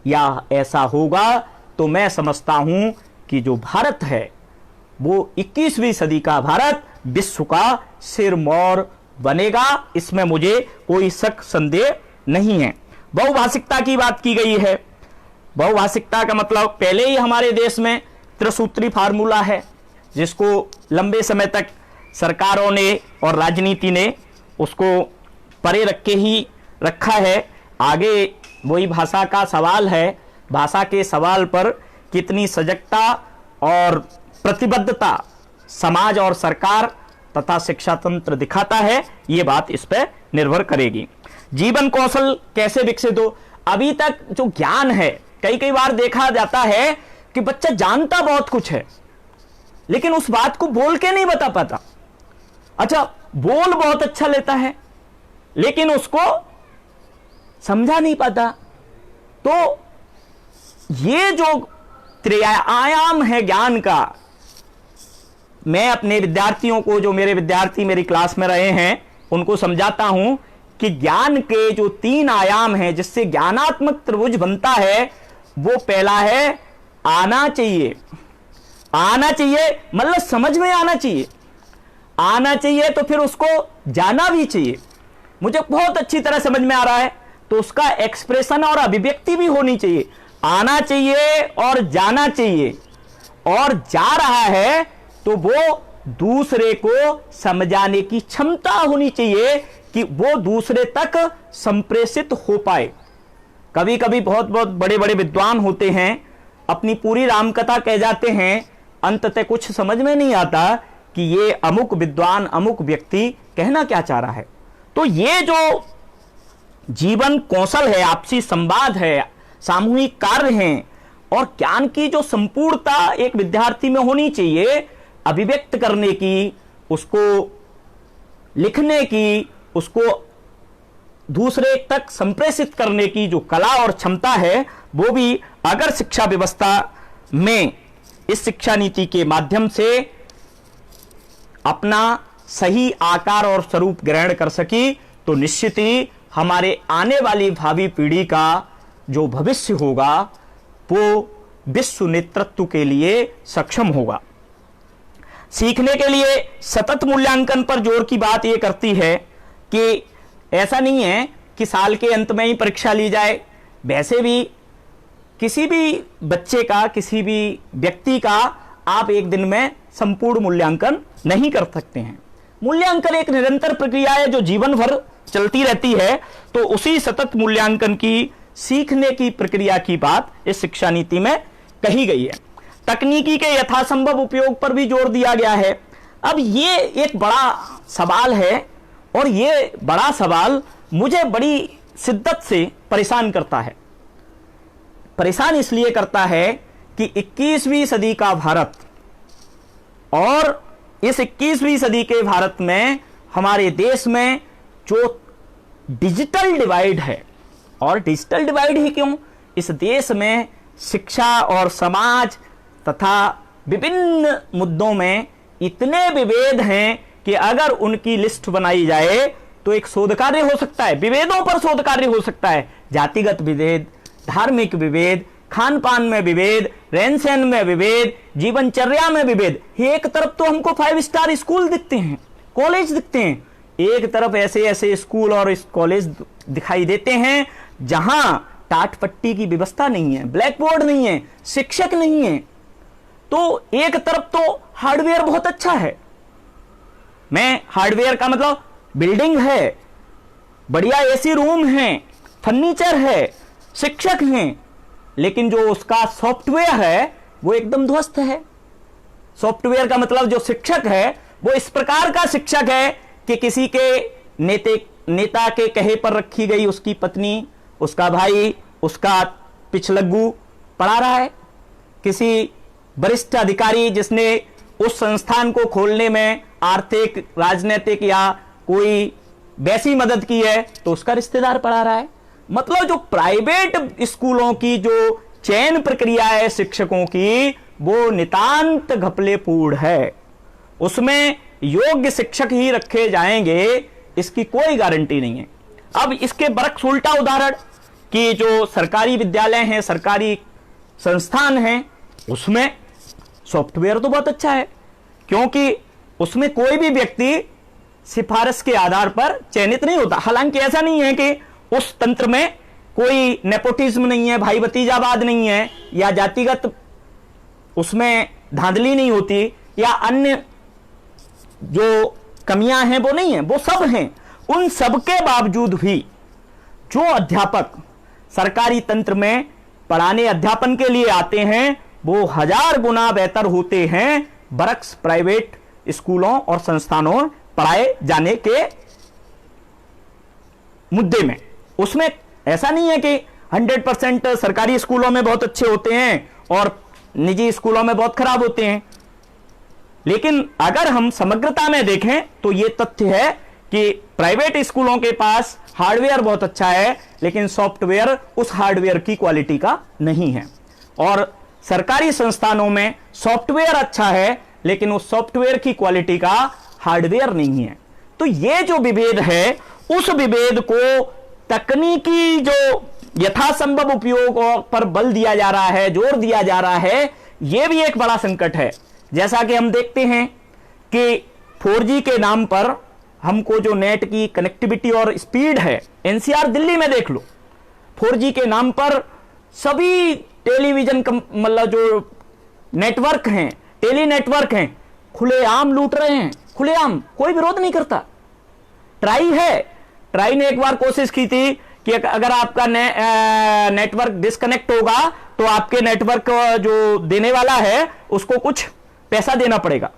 या ऐसा होगा तो मैं समझता हूं कि जो भारत है वो 21वीं सदी का भारत विश्व का सिरमौर बनेगा। इसमें मुझे कोई शक संदेह नहीं है। बहुभाषिकता की बात की गई है। बहुभाषिकता का मतलब पहले ही हमारे देश में त्रिसूत्री फार्मूला है, जिसको लंबे समय तक सरकारों ने और राजनीति ने उसको परे रख के ही रखा है। आगे वही भाषा का सवाल है, भाषा के सवाल पर कितनी सजगता और प्रतिबद्धता समाज और सरकार तथा शिक्षा तंत्र दिखाता है, ये बात इस पर निर्भर करेगी। जीवन कौशल कैसे विकसित हो? अभी तक जो ज्ञान है, कई बार देखा जाता है कि बच्चा जानता बहुत कुछ है लेकिन उस बात को बोल के नहीं बता पाता। अच्छा, बोल बहुत अच्छा लेता है लेकिन उसको समझा नहीं पाता। तो ये जो त्रिआयाम है ज्ञान का, मैं अपने विद्यार्थियों को, जो मेरे विद्यार्थी मेरी क्लास में रहे हैं, उनको समझाता हूं कि ज्ञान के जो 3 आयाम हैं जिससे ज्ञानात्मक त्रिभुज बनता है, वो पहला है आना चाहिए। आना चाहिए मतलब समझ में आना चाहिए। आना चाहिए तो फिर उसको जाना भी चाहिए। मुझे बहुत अच्छी तरह समझ में आ रहा है तो उसका एक्सप्रेशन और अभिव्यक्ति भी होनी चाहिए। आना चाहिए और जाना चाहिए, और जा रहा है तो वो दूसरे को समझाने की क्षमता होनी चाहिए कि वो दूसरे तक संप्रेषित हो पाए। कभी कभी बहुत बड़े बड़े विद्वान होते हैं, अपनी पूरी रामकथा कह जाते हैं, अंततः कुछ समझ में नहीं आता कि ये अमुक विद्वान, अमुक व्यक्ति कहना क्या चाह रहा है। तो ये जो जीवन कौशल है, आपसी संवाद है, सामूहिक कार्य हैं, और ज्ञान की जो संपूर्णता एक विद्यार्थी में होनी चाहिए, अभिव्यक्त करने की, उसको लिखने की, उसको दूसरे तक संप्रेषित करने की जो कला और क्षमता है, वो भी अगर शिक्षा व्यवस्था में इस शिक्षा नीति के माध्यम से अपना सही आकार और स्वरूप ग्रहण कर सकी तो निश्चित ही हमारे आने वाली भावी पीढ़ी का जो भविष्य होगा वो विश्व नेतृत्व के लिए सक्षम होगा। सीखने के लिए सतत मूल्यांकन पर जोर की बात यह करती है कि ऐसा नहीं है कि साल के अंत में ही परीक्षा ली जाए। वैसे भी किसी भी बच्चे का, किसी भी व्यक्ति का आप एक दिन में संपूर्ण मूल्यांकन नहीं कर सकते हैं। मूल्यांकन एक निरंतर प्रक्रिया है जो जीवन भर चलती रहती है। तो उसी सतत मूल्यांकन की, सीखने की प्रक्रिया की बात इस शिक्षा नीति में कही गई है। तकनीकी के यथासंभव उपयोग पर भी जोर दिया गया है। अब ये एक बड़ा सवाल है, और ये बड़ा सवाल मुझे बड़ी शिद्दत से परेशान करता है। परेशान इसलिए करता है कि 21वीं सदी का भारत, और इस 21वीं सदी के भारत में हमारे देश में जो डिजिटल डिवाइड है, और डिजिटल डिवाइड ही क्यों, इस देश में शिक्षा और समाज तथा विभिन्न मुद्दों में इतने विभेद हैं कि अगर उनकी लिस्ट बनाई जाए तो एक शोध कार्य हो सकता है, विभेदों पर शोध कार्य हो सकता है। जातिगत विभेद, धार्मिक विभेद, खान पान में विभेद, रहन सहन में विभेद, जीवनचर्या में विभेद। एक तरफ तो हमको 5 स्टार स्कूल दिखते हैं, कॉलेज दिखते हैं, एक तरफ ऐसे ऐसे स्कूल और कॉलेज दिखाई देते हैं जहां टाट पट्टी की व्यवस्था नहीं है, ब्लैक बोर्ड नहीं है, शिक्षक नहीं है। तो एक तरफ तो हार्डवेयर बहुत अच्छा है, मैं हार्डवेयर का मतलब बिल्डिंग है, बढ़िया एसी रूम है, फर्नीचर है, शिक्षक हैं, लेकिन जो उसका सॉफ्टवेयर है वो एकदम ध्वस्त है। सॉफ्टवेयर का मतलब जो शिक्षक है वो इस प्रकार का शिक्षक है कि किसी के नेता के कहे पर रखी गई उसकी पत्नी, उसका भाई, उसका पिछलग्गू पढ़ा रहा है, किसी वरिष्ठ अधिकारी जिसने उस संस्थान को खोलने में आर्थिक, राजनीतिक या कोई वैसी मदद की है तो उसका रिश्तेदार पढ़ा रहा है। मतलब जो प्राइवेट स्कूलों की जो चयन प्रक्रिया है शिक्षकों की, वो नितांत घपलेपूर्ण है। उसमें योग्य शिक्षक ही रखे जाएंगे इसकी कोई गारंटी नहीं है। अब इसके बरक्स उल्टा उदाहरण कि जो सरकारी विद्यालय हैं, सरकारी संस्थान हैं, उसमें सॉफ्टवेयर तो बहुत अच्छा है, क्योंकि उसमें कोई भी व्यक्ति सिफारिश के आधार पर चयनित नहीं होता। हालांकि ऐसा नहीं है कि उस तंत्र में कोई नेपोटिज्म नहीं है, भाई भतीजावाद नहीं है, या जातिगत उसमें धांधली नहीं होती, या अन्य जो कमियां हैं वो नहीं है, वो सब हैं। उन सब के बावजूद भी जो अध्यापक सरकारी तंत्र में पढ़ाने, अध्यापन के लिए आते हैं, वो 1000 गुना बेहतर होते हैं बरक्स प्राइवेट स्कूलों और संस्थानों में पढ़ाए जाने के मुद्दे में। उसमें ऐसा नहीं है कि 100% सरकारी स्कूलों में बहुत अच्छे होते हैं और निजी स्कूलों में बहुत खराब होते हैं, लेकिन अगर हम समग्रता में देखें तो यह तथ्य है कि प्राइवेट स्कूलों के पास हार्डवेयर बहुत अच्छा है, लेकिन सॉफ्टवेयर उस हार्डवेयर की क्वालिटी का नहीं है, और सरकारी संस्थानों में सॉफ्टवेयर अच्छा है लेकिन उस सॉफ्टवेयर की क्वालिटी का हार्डवेयर नहीं है। तो यह जो विभेद है, उस विभेद को तकनीकी जो यथासंभव उपयोग पर बल दिया जा रहा है, जोर दिया जा रहा है, यह भी एक बड़ा संकट है। जैसा कि हम देखते हैं कि 4G के नाम पर हमको जो नेट की कनेक्टिविटी और स्पीड है, एनसीआर दिल्ली में देख लो, 4G के नाम पर सभी टेलीविजन मतलब जो नेटवर्क हैं, टेली नेटवर्क हैं, खुलेआम लूट रहे हैं, खुलेआम, कोई विरोध नहीं करता। ट्राई है, ट्राई ने एक बार कोशिश की थी कि अगर आपका नेटवर्क डिस्कनेक्ट होगा तो आपके नेटवर्क जो देने वाला है उसको कुछ पैसा देना पड़ेगा।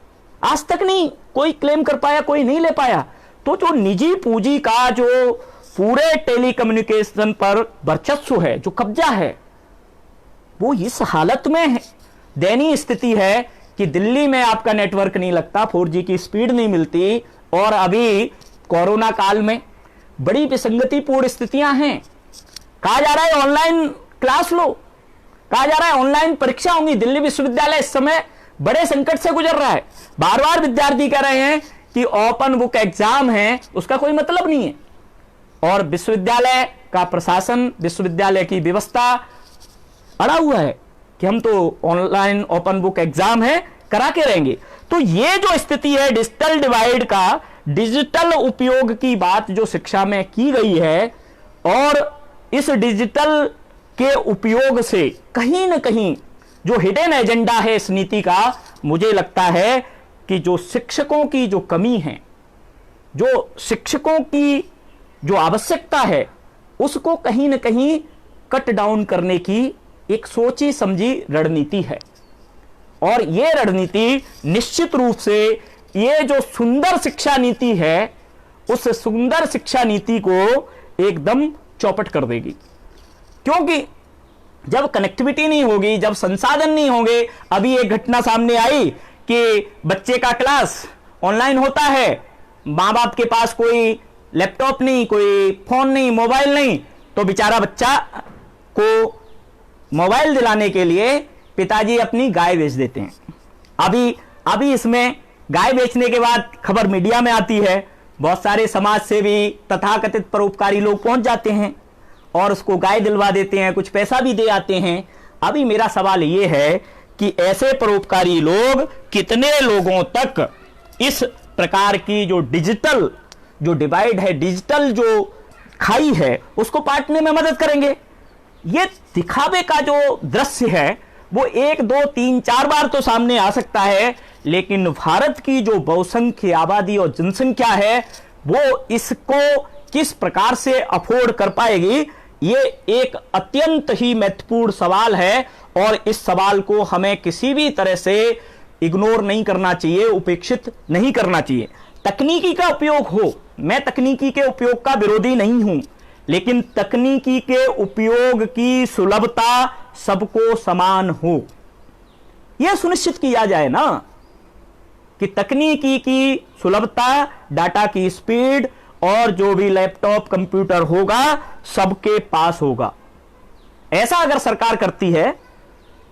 आज तक नहीं कोई क्लेम कर पाया, कोई नहीं ले पाया। तो जो निजी पूंजी का जो पूरे टेलीकम्युनिकेशन पर वर्चस्व है, जो कब्जा है, वो इस हालत में है, दयनीय स्थिति है कि दिल्ली में आपका नेटवर्क नहीं लगता, 4G की स्पीड नहीं मिलती, और अभी कोरोना काल में बड़ी विसंगतिपूर्ण स्थितियां हैं। कहा जा रहा है ऑनलाइन क्लास लो, कहा जा रहा है ऑनलाइन परीक्षा होंगी। दिल्ली विश्वविद्यालय इस समय बड़े संकट से गुजर रहा है। बार बार विद्यार्थी कह रहे हैं कि ओपन बुक एग्जाम है, उसका कोई मतलब नहीं है, और विश्वविद्यालय का प्रशासन, विश्वविद्यालय की व्यवस्था अड़ा हुआ है कि हम तो ऑनलाइन ओपन बुक एग्जाम है, करा के रहेंगे। तो ये जो स्थिति है डिजिटल डिवाइड का, डिजिटल उपयोग की बात जो शिक्षा में की गई है, और इस डिजिटल के उपयोग से कहीं ना कहीं जो हिडन एजेंडा है इस नीति का, मुझे लगता है कि जो शिक्षकों की जो कमी है, जो शिक्षकों की जो आवश्यकता है, उसको कहीं ना कहीं कट डाउन करने की एक सोची समझी रणनीति है। और यह रणनीति निश्चित रूप से ये जो सुंदर शिक्षा नीति है, उस सुंदर शिक्षा नीति को एकदम चौपट कर देगी। क्योंकि जब कनेक्टिविटी नहीं होगी, जब संसाधन नहीं होंगे, अभी एक घटना सामने आई कि बच्चे का क्लास ऑनलाइन होता है, माँ बाप के पास कोई लैपटॉप नहीं, कोई फोन नहीं, मोबाइल नहीं, तो बेचारा बच्चा को मोबाइल दिलाने के लिए पिताजी अपनी गाय बेच देते हैं। अभी इसमें गाय बेचने के बाद खबर मीडिया में आती है, बहुत सारे समाज सेवी तथाकथित परोपकारी लोग पहुंच जाते हैं और उसको गाय दिलवा देते हैं, कुछ पैसा भी दे आते हैं। अभी मेरा सवाल यह है कि ऐसे परोपकारी लोग कितने लोगों तक इस प्रकार की जो डिजिटल जो डिवाइड है, डिजिटल जो खाई है, उसको पाटने में मदद करेंगे। ये दिखावे का जो दृश्य है वो 1, 2, 3, 4 बार तो सामने आ सकता है, लेकिन भारत की जो बहुसंख्य आबादी और जनसंख्या है वो इसको किस प्रकार से अफोर्ड कर पाएगी, ये एक अत्यंत ही महत्वपूर्ण सवाल है। और इस सवाल को हमें किसी भी तरह से इग्नोर नहीं करना चाहिए, उपेक्षित नहीं करना चाहिए। तकनीकी का उपयोग हो, मैं तकनीकी के उपयोग का विरोधी नहीं हूं, लेकिन तकनीकी के उपयोग की सुलभता सबको समान हो, यह सुनिश्चित किया जाए ना कि तकनीकी की सुलभता, डाटा की स्पीड और जो भी लैपटॉप कंप्यूटर होगा सबके पास होगा। ऐसा अगर सरकार करती है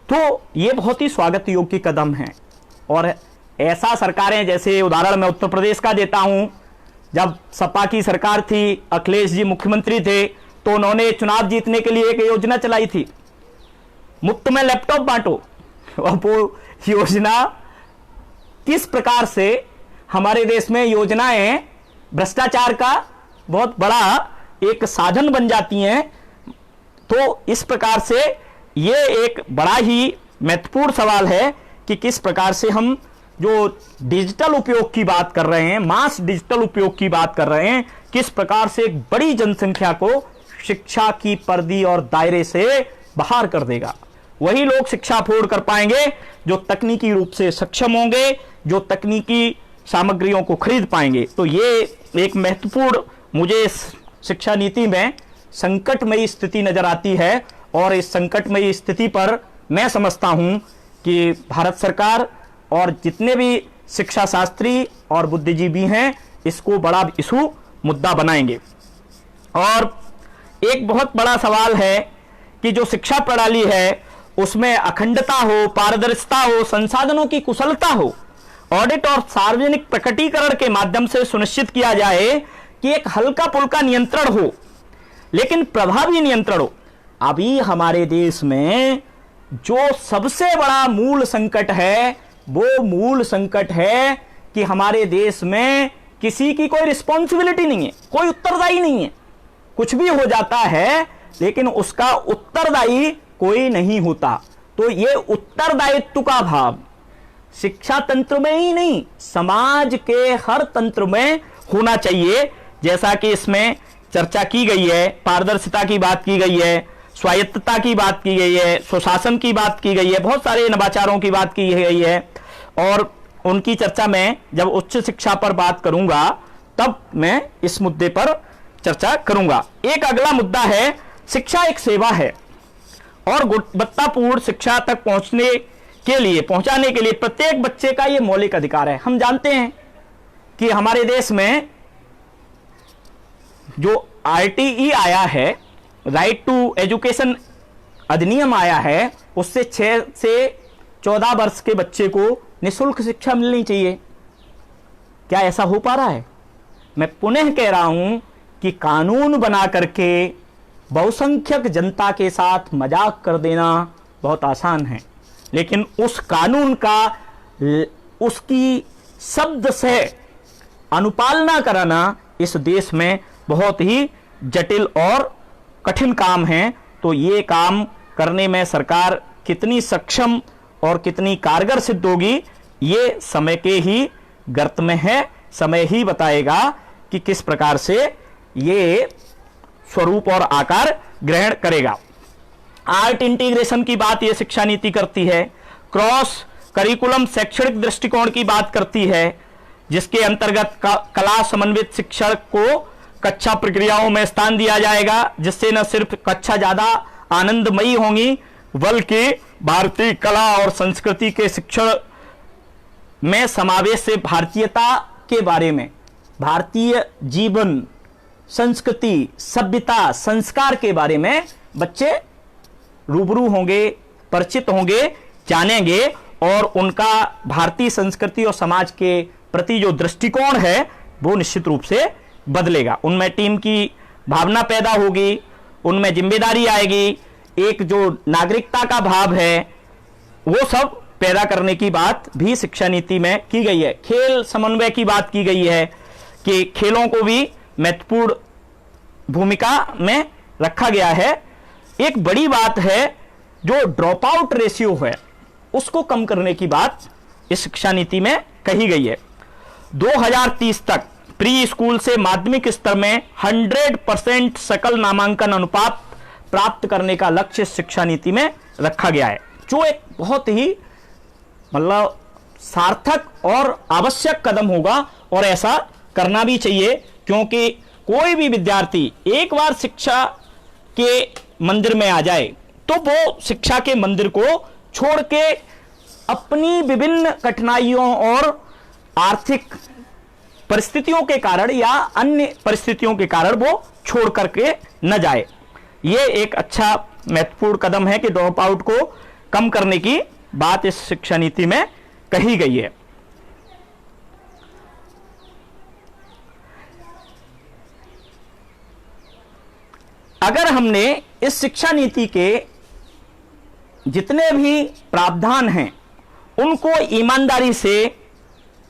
तो यह बहुत ही स्वागत योग्य कदम है। और ऐसा सरकारें, जैसे उदाहरण मैं उत्तर प्रदेश का देता हूं, जब सपा की सरकार थी, अखिलेश जी मुख्यमंत्री थे, तो उन्होंने चुनाव जीतने के लिए एक योजना चलाई थी, मुफ्त में लैपटॉप बांटो। और वो योजना किस प्रकार से हमारे देश में योजनाएं भ्रष्टाचार का बहुत बड़ा एक साधन बन जाती हैं। तो इस प्रकार से ये एक बड़ा ही महत्वपूर्ण सवाल है कि किस प्रकार से हम जो डिजिटल उपयोग की बात कर रहे हैं, मास डिजिटल उपयोग की बात कर रहे हैं, किस प्रकार से एक बड़ी जनसंख्या को शिक्षा की पर्दी और दायरे से बाहर कर देगा। वही लोग शिक्षा अफोर्ड कर पाएंगे जो तकनीकी रूप से सक्षम होंगे, जो तकनीकी सामग्रियों को खरीद पाएंगे। तो ये एक महत्वपूर्ण मुझे शिक्षा नीति में संकटमयी स्थिति नजर आती है। और इस संकटमयी स्थिति पर मैं समझता हूं कि भारत सरकार और जितने भी शिक्षा शास्त्री और बुद्धिजीवी हैं इसको बड़ा इशू मुद्दा बनाएंगे। और एक बहुत बड़ा सवाल है कि जो शिक्षा प्रणाली है उसमें अखंडता हो, पारदर्शिता हो, संसाधनों की कुशलता हो, ऑडिट और सार्वजनिक प्रकटीकरण के माध्यम से सुनिश्चित किया जाए कि एक हल्का पुल्का नियंत्रण हो, लेकिन प्रभावी नियंत्रण हो। अभी हमारे देश में जो सबसे बड़ा मूल संकट है वो मूल संकट है कि हमारे देश में किसी की कोई रिस्पॉन्सिबिलिटी नहीं है, कोई उत्तरदायी नहीं है। कुछ भी हो जाता है लेकिन उसका उत्तरदायी कोई नहीं होता। तो ये उत्तरदायित्व का भाव शिक्षा तंत्र में ही नहीं, समाज के हर तंत्र में होना चाहिए। जैसा कि इसमें चर्चा की गई है, पारदर्शिता की बात की गई है, स्वायत्तता की बात की गई है, सुशासन की बात की गई है, बहुत सारे नवाचारों की बात की गई है। और उनकी चर्चा में जब उच्च शिक्षा पर बात करूंगा तब मैं इस मुद्दे पर चर्चा करूंगा। एक अगला मुद्दा है, शिक्षा एक सेवा है और गुणवत्तापूर्ण शिक्षा तक पहुंचाने के लिए प्रत्येक बच्चे का यह मौलिक अधिकार है। हम जानते हैं कि हमारे देश में जो RTE आया है, राइट टू एजुकेशन अधिनियम आया है, उससे 6 से 14 वर्ष के बच्चे को निःशुल्क शिक्षा मिलनी चाहिए। क्या ऐसा हो पा रहा है? मैं पुनः कह रहा हूं कि कानून बना करके बहुसंख्यक जनता के साथ मजाक कर देना बहुत आसान है, लेकिन उस कानून का उसकी शब्द से अनुपालना कराना इस देश में बहुत ही जटिल और कठिन काम है। तो ये काम करने में सरकार कितनी सक्षम और कितनी कारगर सिद्ध होगी, ये समय के ही गर्त में है। समय ही बताएगा कि किस प्रकार से ये स्वरूप और आकार ग्रहण करेगा। आर्ट इंटीग्रेशन की बात ये शिक्षा नीति करती है। क्रॉस करिकुलम शैक्षणिक दृष्टिकोण की बात करती है, जिसके अंतर्गत कला समन्वित शिक्षण को कक्षा प्रक्रियाओं में स्थान दिया जाएगा, जिससे न सिर्फ कक्षा ज्यादा आनंदमयी होंगी बल्कि भारतीय कला और संस्कृति के शिक्षण में समावेश से भारतीयता के बारे में, भारतीय जीवन, संस्कृति, सभ्यता, संस्कार के बारे में बच्चे रूबरू होंगे, परिचित होंगे, जानेंगे और उनका भारतीय संस्कृति और समाज के प्रति जो दृष्टिकोण है वो निश्चित रूप से बदलेगा। उनमें टीम की भावना पैदा होगी, उनमें जिम्मेदारी आएगी, एक जो नागरिकता का भाव है वो सब पैदा करने की बात भी शिक्षा नीति में की गई है। खेल समन्वय की बात की गई है कि खेलों को भी महत्वपूर्ण भूमिका में रखा गया है। एक बड़ी बात है जो ड्रॉप आउट रेशियो है उसको कम करने की बात इस शिक्षा नीति में कही गई है। 2030 तक प्री स्कूल से माध्यमिक स्तर में 100% सकल नामांकन अनुपात प्राप्त करने का लक्ष्य शिक्षा नीति में रखा गया है, जो एक बहुत ही मतलब सार्थक और आवश्यक कदम होगा और ऐसा करना भी चाहिए, क्योंकि कोई भी विद्यार्थी एक बार शिक्षा के मंदिर में आ जाए तो वो शिक्षा के मंदिर को छोड़ के अपनी विभिन्न कठिनाइयों और आर्थिक परिस्थितियों के कारण या अन्य परिस्थितियों के कारण वो छोड़ करके न जाए। ये एक अच्छा महत्वपूर्ण कदम है कि ड्रॉप आउट को कम करने की बात इस शिक्षा नीति में कही गई है। अगर हमने इस शिक्षा नीति के जितने भी प्रावधान हैं उनको ईमानदारी से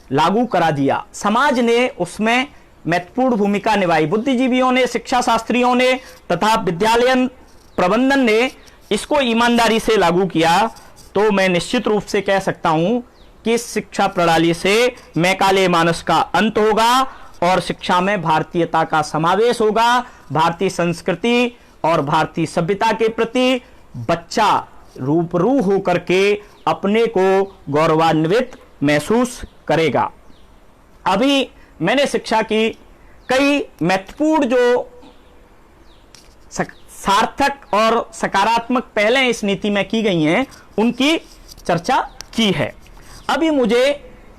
लागू करा दिया, समाज ने उसमें महत्वपूर्ण भूमिका निभाई, बुद्धिजीवियों ने, शिक्षा शास्त्रियों ने तथा विद्यालय प्रबंधन ने इसको ईमानदारी से लागू किया, तो मैं निश्चित रूप से कह सकता हूं कि इस शिक्षा प्रणाली से मैकाले मानस का अंत होगा और शिक्षा में भारतीयता का समावेश होगा। भारतीय संस्कृति और भारतीय सभ्यता के प्रति बच्चा रूबरू होकर के अपने को गौरवान्वित महसूस करेगा। अभी मैंने शिक्षा की कई महत्वपूर्ण जो सार्थक और सकारात्मक पहलें इस नीति में की गई हैं उनकी चर्चा की है। अभी मुझे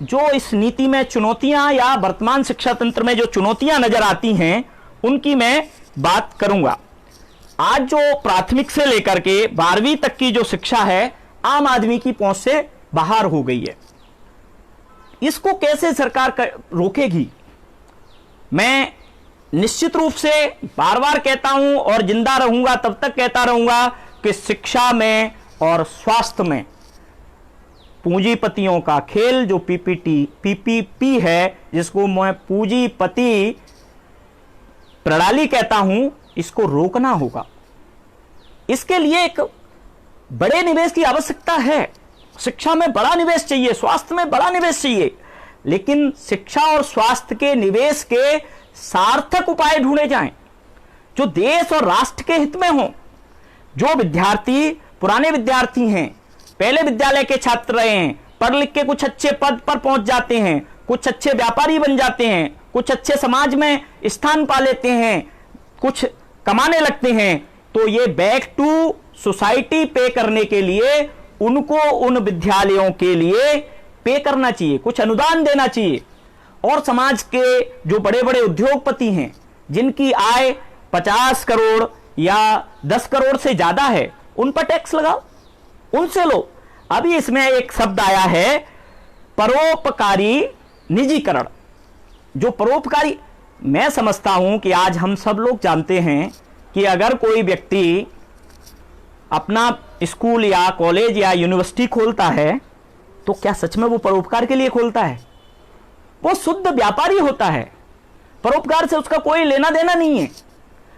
जो इस नीति में चुनौतियां या वर्तमान शिक्षा तंत्र में जो चुनौतियां नजर आती हैं उनकी मैं बात करूंगा। आज जो प्राथमिक से लेकर के 12वीं तक की जो शिक्षा है आम आदमी की पहुंच से बाहर हो गई है। इसको कैसे सरकार रोकेगी? मैं निश्चित रूप से बार बार कहता हूं और जिंदा रहूंगा तब तक कहता रहूंगा कि शिक्षा में और स्वास्थ्य में पूंजीपतियों का खेल जो पीपीपी है, जिसको मैं पूंजीपति प्रणाली कहता हूं, इसको रोकना होगा। इसके लिए एक बड़े निवेश की आवश्यकता है। शिक्षा में बड़ा निवेश चाहिए, स्वास्थ्य में बड़ा निवेश चाहिए, लेकिन शिक्षा और स्वास्थ्य के निवेश के सार्थक उपाय ढूंढे जाएं जो देश और राष्ट्र के हित में हों। जो विद्यार्थी पुराने विद्यार्थी हैं, पहले विद्यालय के छात्र रहे हैं, पढ़ लिख के कुछ अच्छे पद पर पहुंच जाते हैं, कुछ अच्छे व्यापारी बन जाते हैं, कुछ अच्छे समाज में स्थान पा लेते हैं, कुछ कमाने लगते हैं, तो ये बैक टू सोसाइटी पे करने के लिए उनको उन विद्यालयों के लिए पे करना चाहिए, कुछ अनुदान देना चाहिए। और समाज के जो बड़े बड़े उद्योगपति हैं जिनकी आय 50 करोड़ या 10 करोड़ से ज्यादा है, उन पर टैक्स लगाओ, उनसे लो। अभी इसमें एक शब्द आया है परोपकारी निजीकरण। जो परोपकारी, मैं समझता हूं कि आज हम सब लोग जानते हैं कि अगर कोई व्यक्ति अपना स्कूल या कॉलेज या यूनिवर्सिटी खोलता है तो क्या सच में वो परोपकार के लिए खोलता है? वो शुद्ध व्यापारी होता है, परोपकार से उसका कोई लेना देना नहीं है।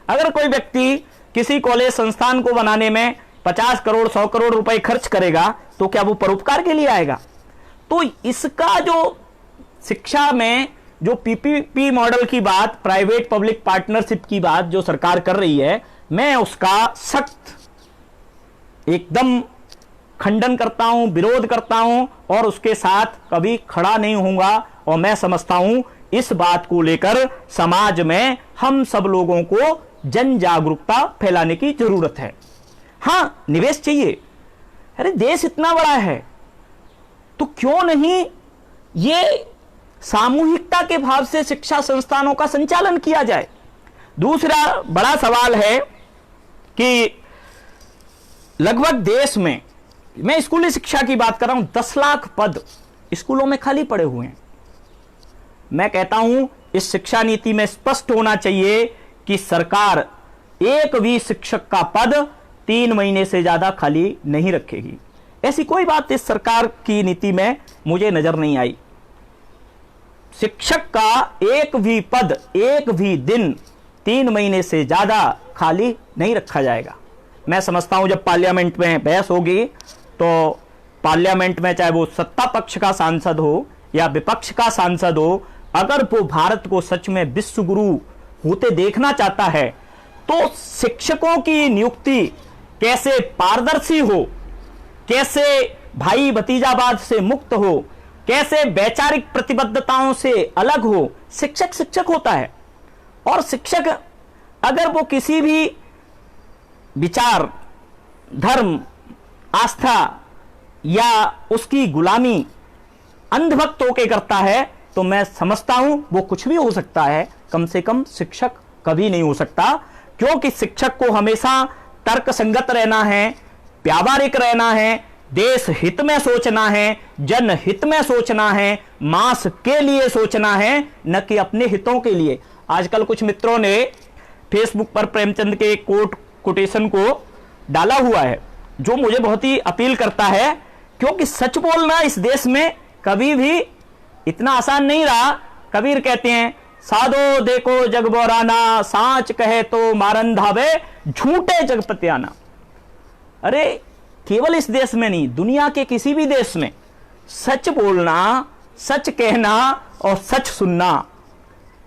अगर कोई व्यक्ति किसी कॉलेज संस्थान को बनाने में 50 करोड़ 100 करोड़ रुपए खर्च करेगा तो क्या वो परोपकार के लिए आएगा? तो इसका जो शिक्षा में जो पीपीपी मॉडल की बात, प्राइवेट पब्लिक पार्टनरशिप की बात जो सरकार कर रही है, मैं उसका सख्त एकदम खंडन करता हूं, विरोध करता हूं और उसके साथ कभी खड़ा नहीं होऊंगा। और मैं समझता हूं इस बात को लेकर समाज में हम सब लोगों को जन जागरूकता फैलाने की जरूरत है। हां, निवेश चाहिए। अरे देश इतना बड़ा है तो क्यों नहीं ये सामूहिकता के भाव से शिक्षा संस्थानों का संचालन किया जाए। दूसरा बड़ा सवाल है कि लगभग देश में, मैं स्कूली शिक्षा की बात कर रहा हूं, 10 लाख पद स्कूलों में खाली पड़े हुए हैं। मैं कहता हूं इस शिक्षा नीति में स्पष्ट होना चाहिए कि सरकार एक भी शिक्षक का पद 3 महीने से ज्यादा खाली नहीं रखेगी। ऐसी कोई बात इस सरकार की नीति में मुझे नजर नहीं आई। शिक्षक का एक भी पद, एक भी दिन 3 महीने से ज्यादा खाली नहीं रखा जाएगा। मैं समझता हूं जब पार्लियामेंट में बहस होगी तो पार्लियामेंट में चाहे वो सत्ता पक्ष का सांसद हो या विपक्ष का सांसद हो, अगर वो भारत को सच में विश्व गुरु होते देखना चाहता है तो शिक्षकों की नियुक्ति कैसे पारदर्शी हो, कैसे भाई भतीजावाद से मुक्त हो, कैसे वैचारिक प्रतिबद्धताओं से अलग हो। शिक्षक शिक्षक होता है, और शिक्षक अगर वो किसी भी विचार, धर्म, आस्था या उसकी गुलामी अंधभक्त होकर करता है तो मैं समझता हूं वो कुछ भी हो सकता है, कम से कम शिक्षक कभी नहीं हो सकता। क्योंकि शिक्षक को हमेशा तर्कसंगत रहना है, व्यावहारिक रहना है, देश हित में सोचना है, जनहित में सोचना है, मास के लिए सोचना है, न कि अपने हितों के लिए। आजकल कुछ मित्रों ने फेसबुक पर प्रेमचंद के कोटेशन को डाला हुआ है जो मुझे बहुत ही अपील करता है, क्योंकि सच बोलना इस देश में कभी भी इतना आसान नहीं रहा। कबीर कहते हैं, साधो देखो जग बोराना, सांच कहे तो मारन धावे, झूठे जगपत्याना। अरे केवल इस देश में नहीं, दुनिया के किसी भी देश में सच बोलना, सच कहना और सच सुनना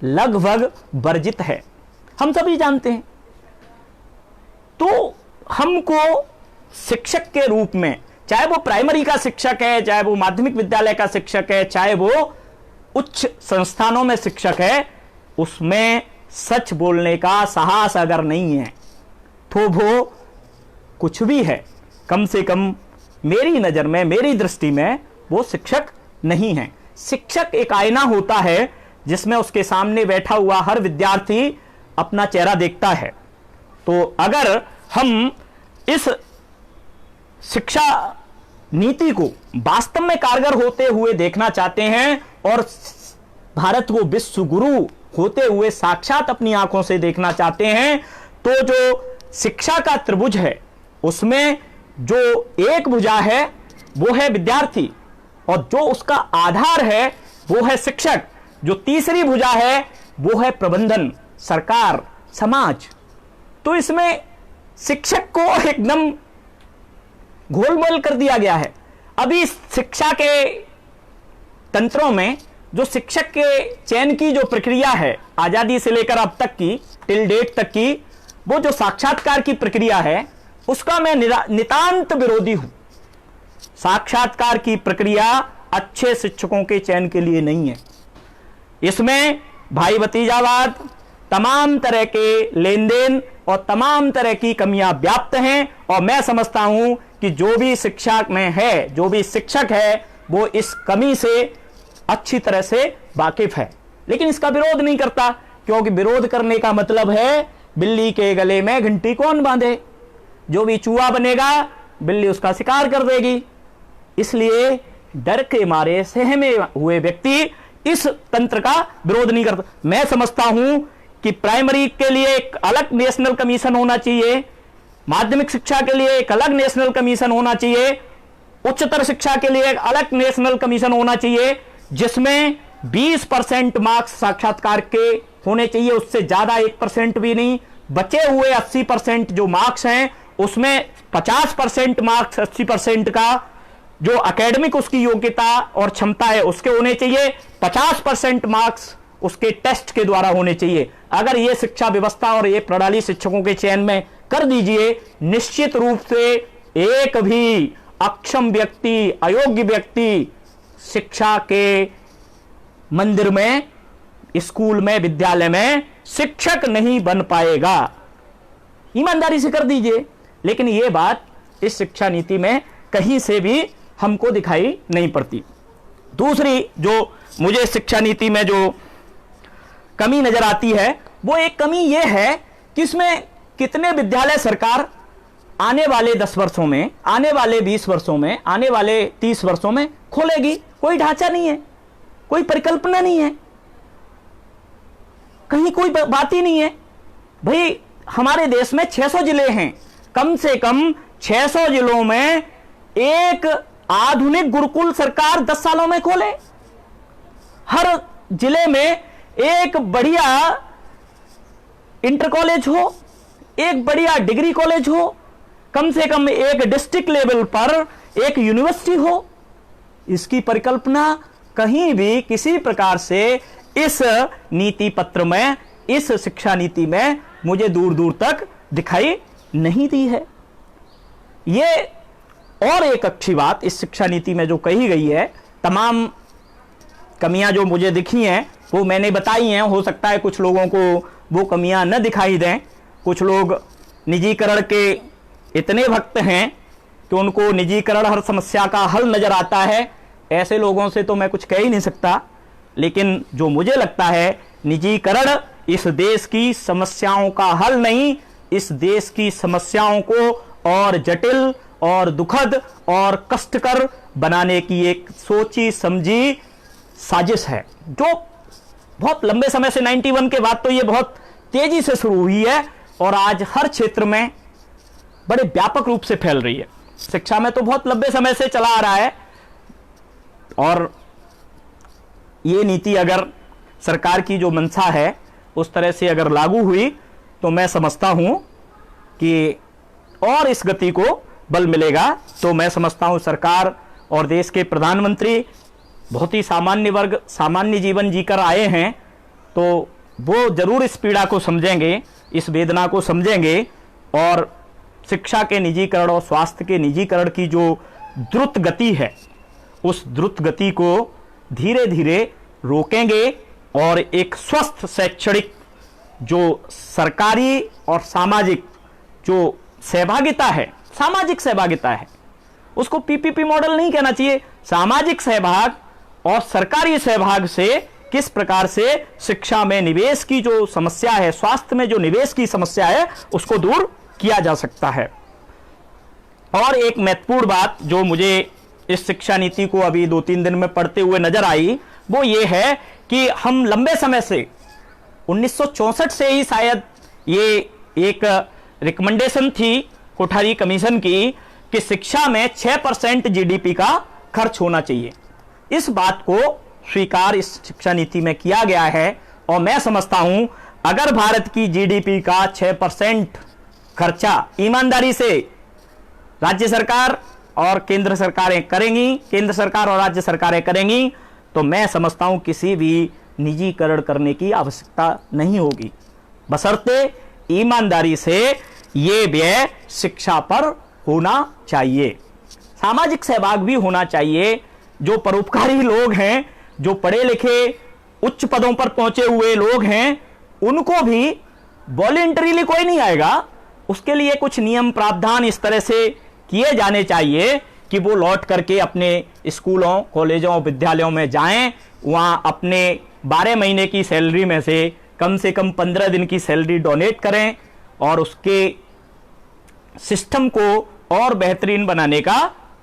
लगभग वर्जित है, हम सभी जानते हैं। तो हमको शिक्षक के रूप में, चाहे वो प्राइमरी का शिक्षक है, चाहे वो माध्यमिक विद्यालय का शिक्षक है, चाहे वो उच्च संस्थानों में शिक्षक है, उसमें सच बोलने का साहस अगर नहीं है तो वो कुछ भी है, कम से कम मेरी नजर में, मेरी दृष्टि में वो शिक्षक नहीं है। शिक्षक एक आईना होता है जिसमें उसके सामने बैठा हुआ हर विद्यार्थी अपना चेहरा देखता है। तो अगर हम इस शिक्षा नीति को वास्तव में कारगर होते हुए देखना चाहते हैं और भारत को विश्व गुरु होते हुए साक्षात अपनी आंखों से देखना चाहते हैं, तो जो शिक्षा का त्रिभुज है उसमें जो एक भुजा है वो है विद्यार्थी, और जो उसका आधार है वो है शिक्षक, जो तीसरी भुजा है वो है प्रबंधन, सरकार, समाज। तो इसमें शिक्षक को एकदम घोलमोल कर दिया गया है। अभी शिक्षा के तंत्रों में जो शिक्षक के चयन की जो प्रक्रिया है, आजादी से लेकर अब तक की, टिल डेट तक की, वो जो साक्षात्कार की प्रक्रिया है उसका मैं नितांत विरोधी हूं। साक्षात्कार की प्रक्रिया अच्छे शिक्षकों के चयन के लिए नहीं है। इसमें भाई भतीजावाद, तमाम तरह के लेन देन और तमाम तरह की कमियां व्याप्त हैं, और मैं समझता हूं कि जो भी शिक्षा में है, जो भी शिक्षक है, वो इस कमी से अच्छी तरह से वाकिफ है, लेकिन इसका विरोध नहीं करता, क्योंकि विरोध करने का मतलब है बिल्ली के गले में घंटी कौन बांधे। जो भी चूहा बनेगा बिल्ली उसका शिकार कर देगी। इसलिए डर के मारे सहमे हुए व्यक्ति इस तंत्र का विरोध नहीं करता। मैं समझता हूं कि प्राइमरी के लिए एक अलग नेशनल कमीशन होना चाहिए, माध्यमिक शिक्षा के लिए एक अलग नेशनल कमीशन होना चाहिए, उच्चतर शिक्षा के लिए एक अलग नेशनल कमीशन होना चाहिए, जिसमें 20% मार्क्स साक्षात्कार के होने चाहिए, उससे ज्यादा 1% भी नहीं। बचे हुए 80% जो मार्क्स हैं उसमें 50% मार्क्स 80% का जो एकेडमिक उसकी योग्यता और क्षमता है उसके होने चाहिए, 50% मार्क्स उसके टेस्ट के द्वारा होने चाहिए। अगर ये शिक्षा व्यवस्था और ये प्रणाली शिक्षकों के चयन में कर दीजिए, निश्चित रूप से एक भी अक्षम व्यक्ति, अयोग्य व्यक्ति शिक्षा के मंदिर में, स्कूल में, विद्यालय में शिक्षक नहीं बन पाएगा। ईमानदारी से कर दीजिए, लेकिन यह बात इस शिक्षा नीति में कहीं से भी हमको दिखाई नहीं पड़ती। दूसरी जो मुझे शिक्षा नीति में जो कमी नजर आती है, वो एक कमी यह है कि इसमें कितने विद्यालय सरकार आने वाले 10 वर्षों में, आने वाले 20 वर्षों में, आने वाले 30 वर्षों में खोलेगी। कोई ढांचा नहीं है, कोई परिकल्पना नहीं है, कहीं कोई बात ही नहीं है। भाई हमारे देश में 600 जिले हैं, कम से कम 600 जिलों में एक आधुनिक गुरुकुल सरकार 10 सालों में खोले। हर जिले में एक बढ़िया इंटर कॉलेज हो, एक बढ़िया डिग्री कॉलेज हो, कम से कम एक डिस्ट्रिक्ट लेवल पर एक यूनिवर्सिटी हो। इसकी परिकल्पना कहीं भी किसी प्रकार से इस नीति पत्र में, इस शिक्षा नीति में मुझे दूर दूर तक दिखाई नहीं दी है। ये और एक अच्छी बात इस शिक्षा नीति में जो कही गई है, तमाम कमियां जो मुझे दिखी हैं वो मैंने बताई हैं। हो सकता है कुछ लोगों को वो कमियां न दिखाई दें। कुछ लोग निजीकरण के इतने भक्त हैं कि उनको निजीकरण हर समस्या का हल नजर आता है। ऐसे लोगों से तो मैं कुछ कह ही नहीं सकता, लेकिन जो मुझे लगता है, निजीकरण इस देश की समस्याओं का हल नहीं, इस देश की समस्याओं को और जटिल और दुखद और कष्टकर बनाने की एक सोची समझी साजिश है, जो बहुत लंबे समय से 91 के बाद तो ये बहुत तेजी से शुरू हुई है और आज हर क्षेत्र में बड़े व्यापक रूप से फैल रही है। शिक्षा में तो बहुत लंबे समय से चला आ रहा है और ये नीति अगर सरकार की जो मंशा है उस तरह से अगर लागू हुई तो मैं समझता हूं कि और इस गति को बल मिलेगा। तो मैं समझता हूं सरकार और देश के प्रधानमंत्री बहुत ही सामान्य वर्ग, सामान्य जीवन जीकर आए हैं, तो वो जरूर इस पीड़ा को समझेंगे, इस वेदना को समझेंगे और शिक्षा के निजीकरण और स्वास्थ्य के निजीकरण की जो द्रुत गति है, उस द्रुत गति को धीरे धीरे रोकेंगे और एक स्वस्थ शैक्षणिक जो सरकारी और सामाजिक जो सहभागिता है, सामाजिक सहभागिता है, उसको पीपीपी मॉडल नहीं कहना चाहिए। सामाजिक सहभाग और सरकारी सहभाग से किस प्रकार से शिक्षा में निवेश की जो समस्या है, स्वास्थ्य में जो निवेश की समस्या है, उसको दूर किया जा सकता है। और एक महत्वपूर्ण बात जो मुझे इस शिक्षा नीति को अभी 2-3 दिन में पढ़ते हुए नजर आई, वो ये है कि हम लंबे समय से 1964 से ही शायद ये एक रिकमेंडेशन थी कोठारी कमीशन की कि शिक्षा में 6% जीडीपी का खर्च होना चाहिए। इस बात को स्वीकार इस शिक्षा नीति में किया गया है और मैं समझता हूं अगर भारत की जीडीपी का 6% खर्चा ईमानदारी से राज्य सरकार और केंद्र सरकारें करेंगी, केंद्र सरकार और राज्य सरकारें करेंगी, तो मैं समझता हूं किसी भी निजीकरण करने की आवश्यकता नहीं होगी, बशर्ते ईमानदारी से ये व्यय शिक्षा पर होना चाहिए। सामाजिक सहभाग भी होना चाहिए। जो परोपकारी लोग हैं, जो पढ़े लिखे उच्च पदों पर पहुंचे हुए लोग हैं, उनको भी वॉलेंटरीली कोई नहीं आएगा, उसके लिए कुछ नियम प्रावधान इस तरह से किए जाने चाहिए कि वो लौट करके अपने स्कूलों, कॉलेजों, विद्यालयों में जाएं, वहां अपने 12 महीने की सैलरी में से कम 15 दिन की सैलरी डोनेट करें और उसके सिस्टम को और बेहतरीन बनाने का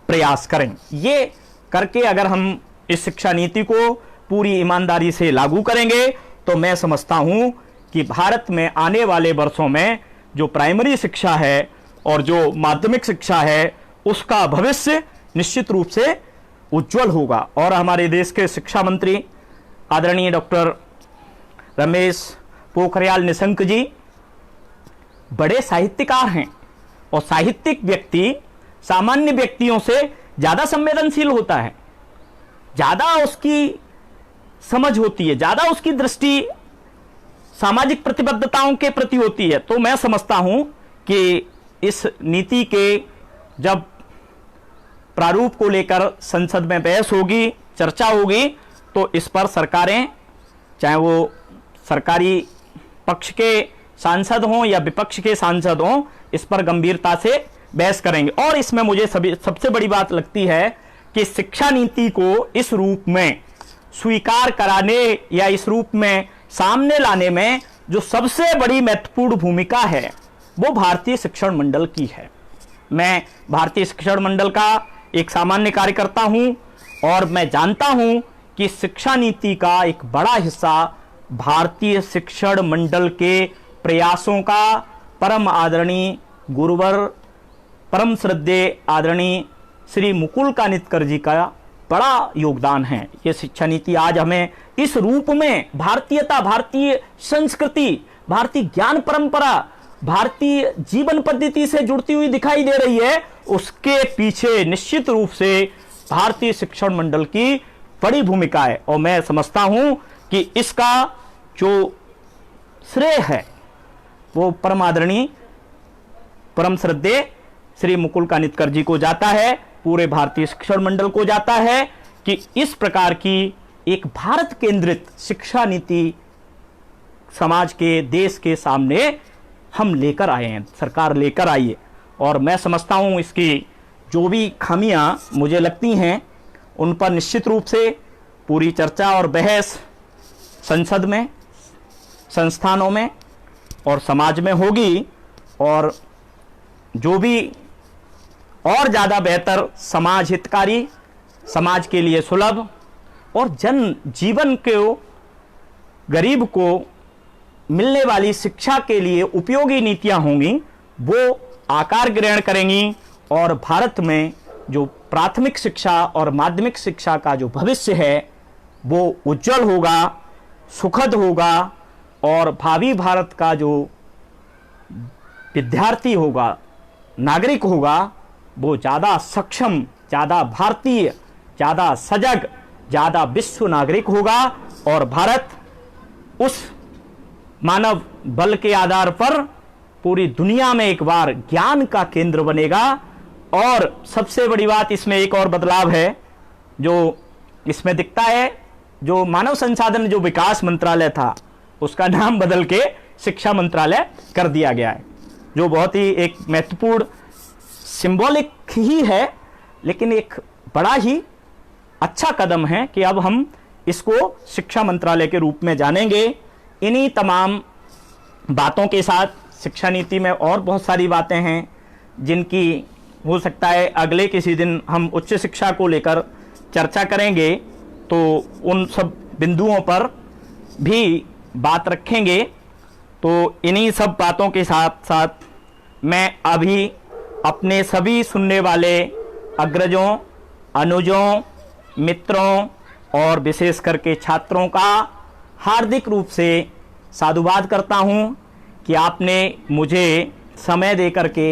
प्रयास करें। ये करके अगर हम इस शिक्षा नीति को पूरी ईमानदारी से लागू करेंगे तो मैं समझता हूं कि भारत में आने वाले वर्षों में जो प्राइमरी शिक्षा है और जो माध्यमिक शिक्षा है, उसका भविष्य निश्चित रूप से उज्जवल होगा। और हमारे देश के शिक्षा मंत्री आदरणीय डॉक्टर रमेश पोखरियाल निशंक जी बड़े साहित्यकार हैं और साहित्यिक व्यक्ति सामान्य व्यक्तियों से ज्यादा संवेदनशील होता है, ज्यादा उसकी समझ होती है, ज्यादा उसकी दृष्टि सामाजिक प्रतिबद्धताओं के प्रति होती है। तो मैं समझता हूं कि इस नीति के जब प्रारूप को लेकर संसद में बहस होगी, चर्चा होगी, तो इस पर सरकारें, चाहे वो सरकारी पक्ष के सांसद हों या विपक्ष के सांसद हों, इस पर गंभीरता से बहस करेंगे। और इसमें मुझे सबसे बड़ी बात लगती है कि शिक्षा नीति को इस रूप में स्वीकार कराने या इस रूप में सामने लाने में जो सबसे बड़ी महत्वपूर्ण भूमिका है वो भारतीय शिक्षण मंडल की है। मैं भारतीय शिक्षण मंडल का एक सामान्य कार्यकर्ता हूं और मैं जानता हूं कि शिक्षा नीति का एक बड़ा हिस्सा भारतीय शिक्षण मंडल के प्रयासों का परम आदरणीय गुरुवर परम श्रद्धेय आदरणीय श्री मुकुल कानितकर जी का बड़ा योगदान है। ये शिक्षा नीति आज हमें इस रूप में भारतीयता, भारतीय संस्कृति, भारतीय ज्ञान परंपरा, भारतीय जीवन पद्धति से जुड़ती हुई दिखाई दे रही है। उसके पीछे निश्चित रूप से भारतीय शिक्षण मंडल की बड़ी भूमिका है और मैं समझता हूं कि इसका जो श्रेय है वो परम आदरणीय, परम श्रद्धेय श्री मुकुल कानितकर जी को जाता है, पूरे भारतीय शिक्षण मंडल को जाता है कि इस प्रकार की एक भारत केंद्रित शिक्षा नीति समाज के, देश के सामने हम लेकर आए हैं, सरकार लेकर आई है। और मैं समझता हूं इसकी जो भी खामियां मुझे लगती हैं उन पर निश्चित रूप से पूरी चर्चा और बहस संसद में, संस्थानों में और समाज में होगी और जो भी और ज़्यादा बेहतर, समाज हितकारी, समाज के लिए सुलभ और जन जीवन को, गरीब को मिलने वाली शिक्षा के लिए उपयोगी नीतियां होंगी वो आकार ग्रहण करेंगी और भारत में जो प्राथमिक शिक्षा और माध्यमिक शिक्षा का जो भविष्य है वो उज्जवल होगा, सुखद होगा और भावी भारत का जो विद्यार्थी होगा, नागरिक होगा, वो ज़्यादा सक्षम, ज़्यादा भारतीय, ज़्यादा सजग, ज़्यादा विश्व नागरिक होगा और भारत उस मानव बल के आधार पर पूरी दुनिया में एक बार ज्ञान का केंद्र बनेगा। और सबसे बड़ी बात इसमें एक और बदलाव है जो इसमें दिखता है, जो मानव संसाधन जो विकास मंत्रालय था उसका नाम बदल के शिक्षा मंत्रालय कर दिया गया है, जो बहुत ही एक महत्वपूर्ण सिंबॉलिक ही है, लेकिन एक बड़ा ही अच्छा कदम है कि अब हम इसको शिक्षा मंत्रालय के रूप में जानेंगे। इन्हीं तमाम बातों के साथ शिक्षा नीति में और बहुत सारी बातें हैं जिनकी हो सकता है अगले किसी दिन हम उच्च शिक्षा को लेकर चर्चा करेंगे, तो उन सब बिंदुओं पर भी बात रखेंगे। तो इन्हीं सब बातों के साथ साथ मैं अभी अपने सभी सुनने वाले अग्रजों, अनुजों, मित्रों और विशेष करके छात्रों का हार्दिक रूप से साधुवाद करता हूं कि आपने मुझे समय देकर के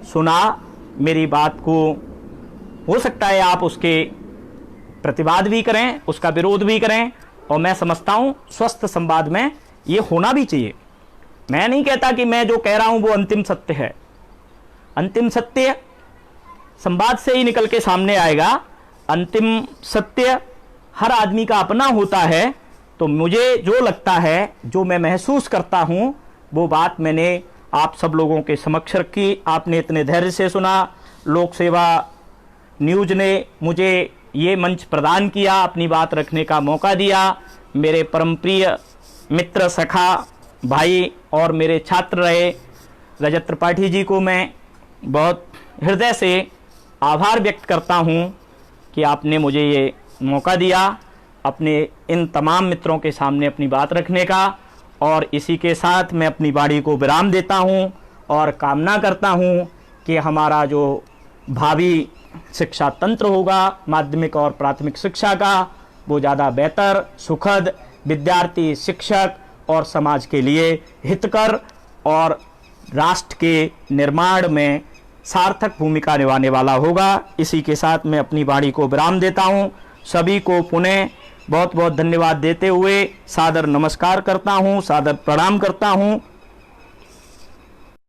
सुना, मेरी बात को हो सकता है आप उसके प्रतिवाद भी करें, उसका विरोध भी करें और मैं समझता हूं स्वस्थ संवाद में ये होना भी चाहिए। मैं नहीं कहता कि मैं जो कह रहा हूं वो अंतिम सत्य है, अंतिम सत्य संवाद से ही निकल के सामने आएगा। अंतिम सत्य हर आदमी का अपना होता है। तो मुझे जो लगता है, जो मैं महसूस करता हूं, वो बात मैंने आप सब लोगों के समक्ष रखी। आपने इतने धैर्य से सुना। लोक सेवा न्यूज ने मुझे ये मंच प्रदान किया, अपनी बात रखने का मौका दिया। मेरे परम प्रिय मित्र, सखा, भाई और मेरे छात्र रहे रजत त्रिपाठी जी को मैं बहुत हृदय से आभार व्यक्त करता हूं कि आपने मुझे ये मौका दिया अपने इन तमाम मित्रों के सामने अपनी बात रखने का। और इसी के साथ मैं अपनी वाणी को विराम देता हूं और कामना करता हूं कि हमारा जो भावी शिक्षा तंत्र होगा माध्यमिक और प्राथमिक शिक्षा का, वो ज़्यादा बेहतर, सुखद, विद्यार्थी, शिक्षक और समाज के लिए हितकर और राष्ट्र के निर्माण में सार्थक भूमिका निभाने वाला होगा। इसी के साथ मैं अपनी वाणी को विराम देता हूं। सभी को पुनः बहुत बहुत धन्यवाद देते हुए सादर नमस्कार करता हूं, सादर प्रणाम करता हूं।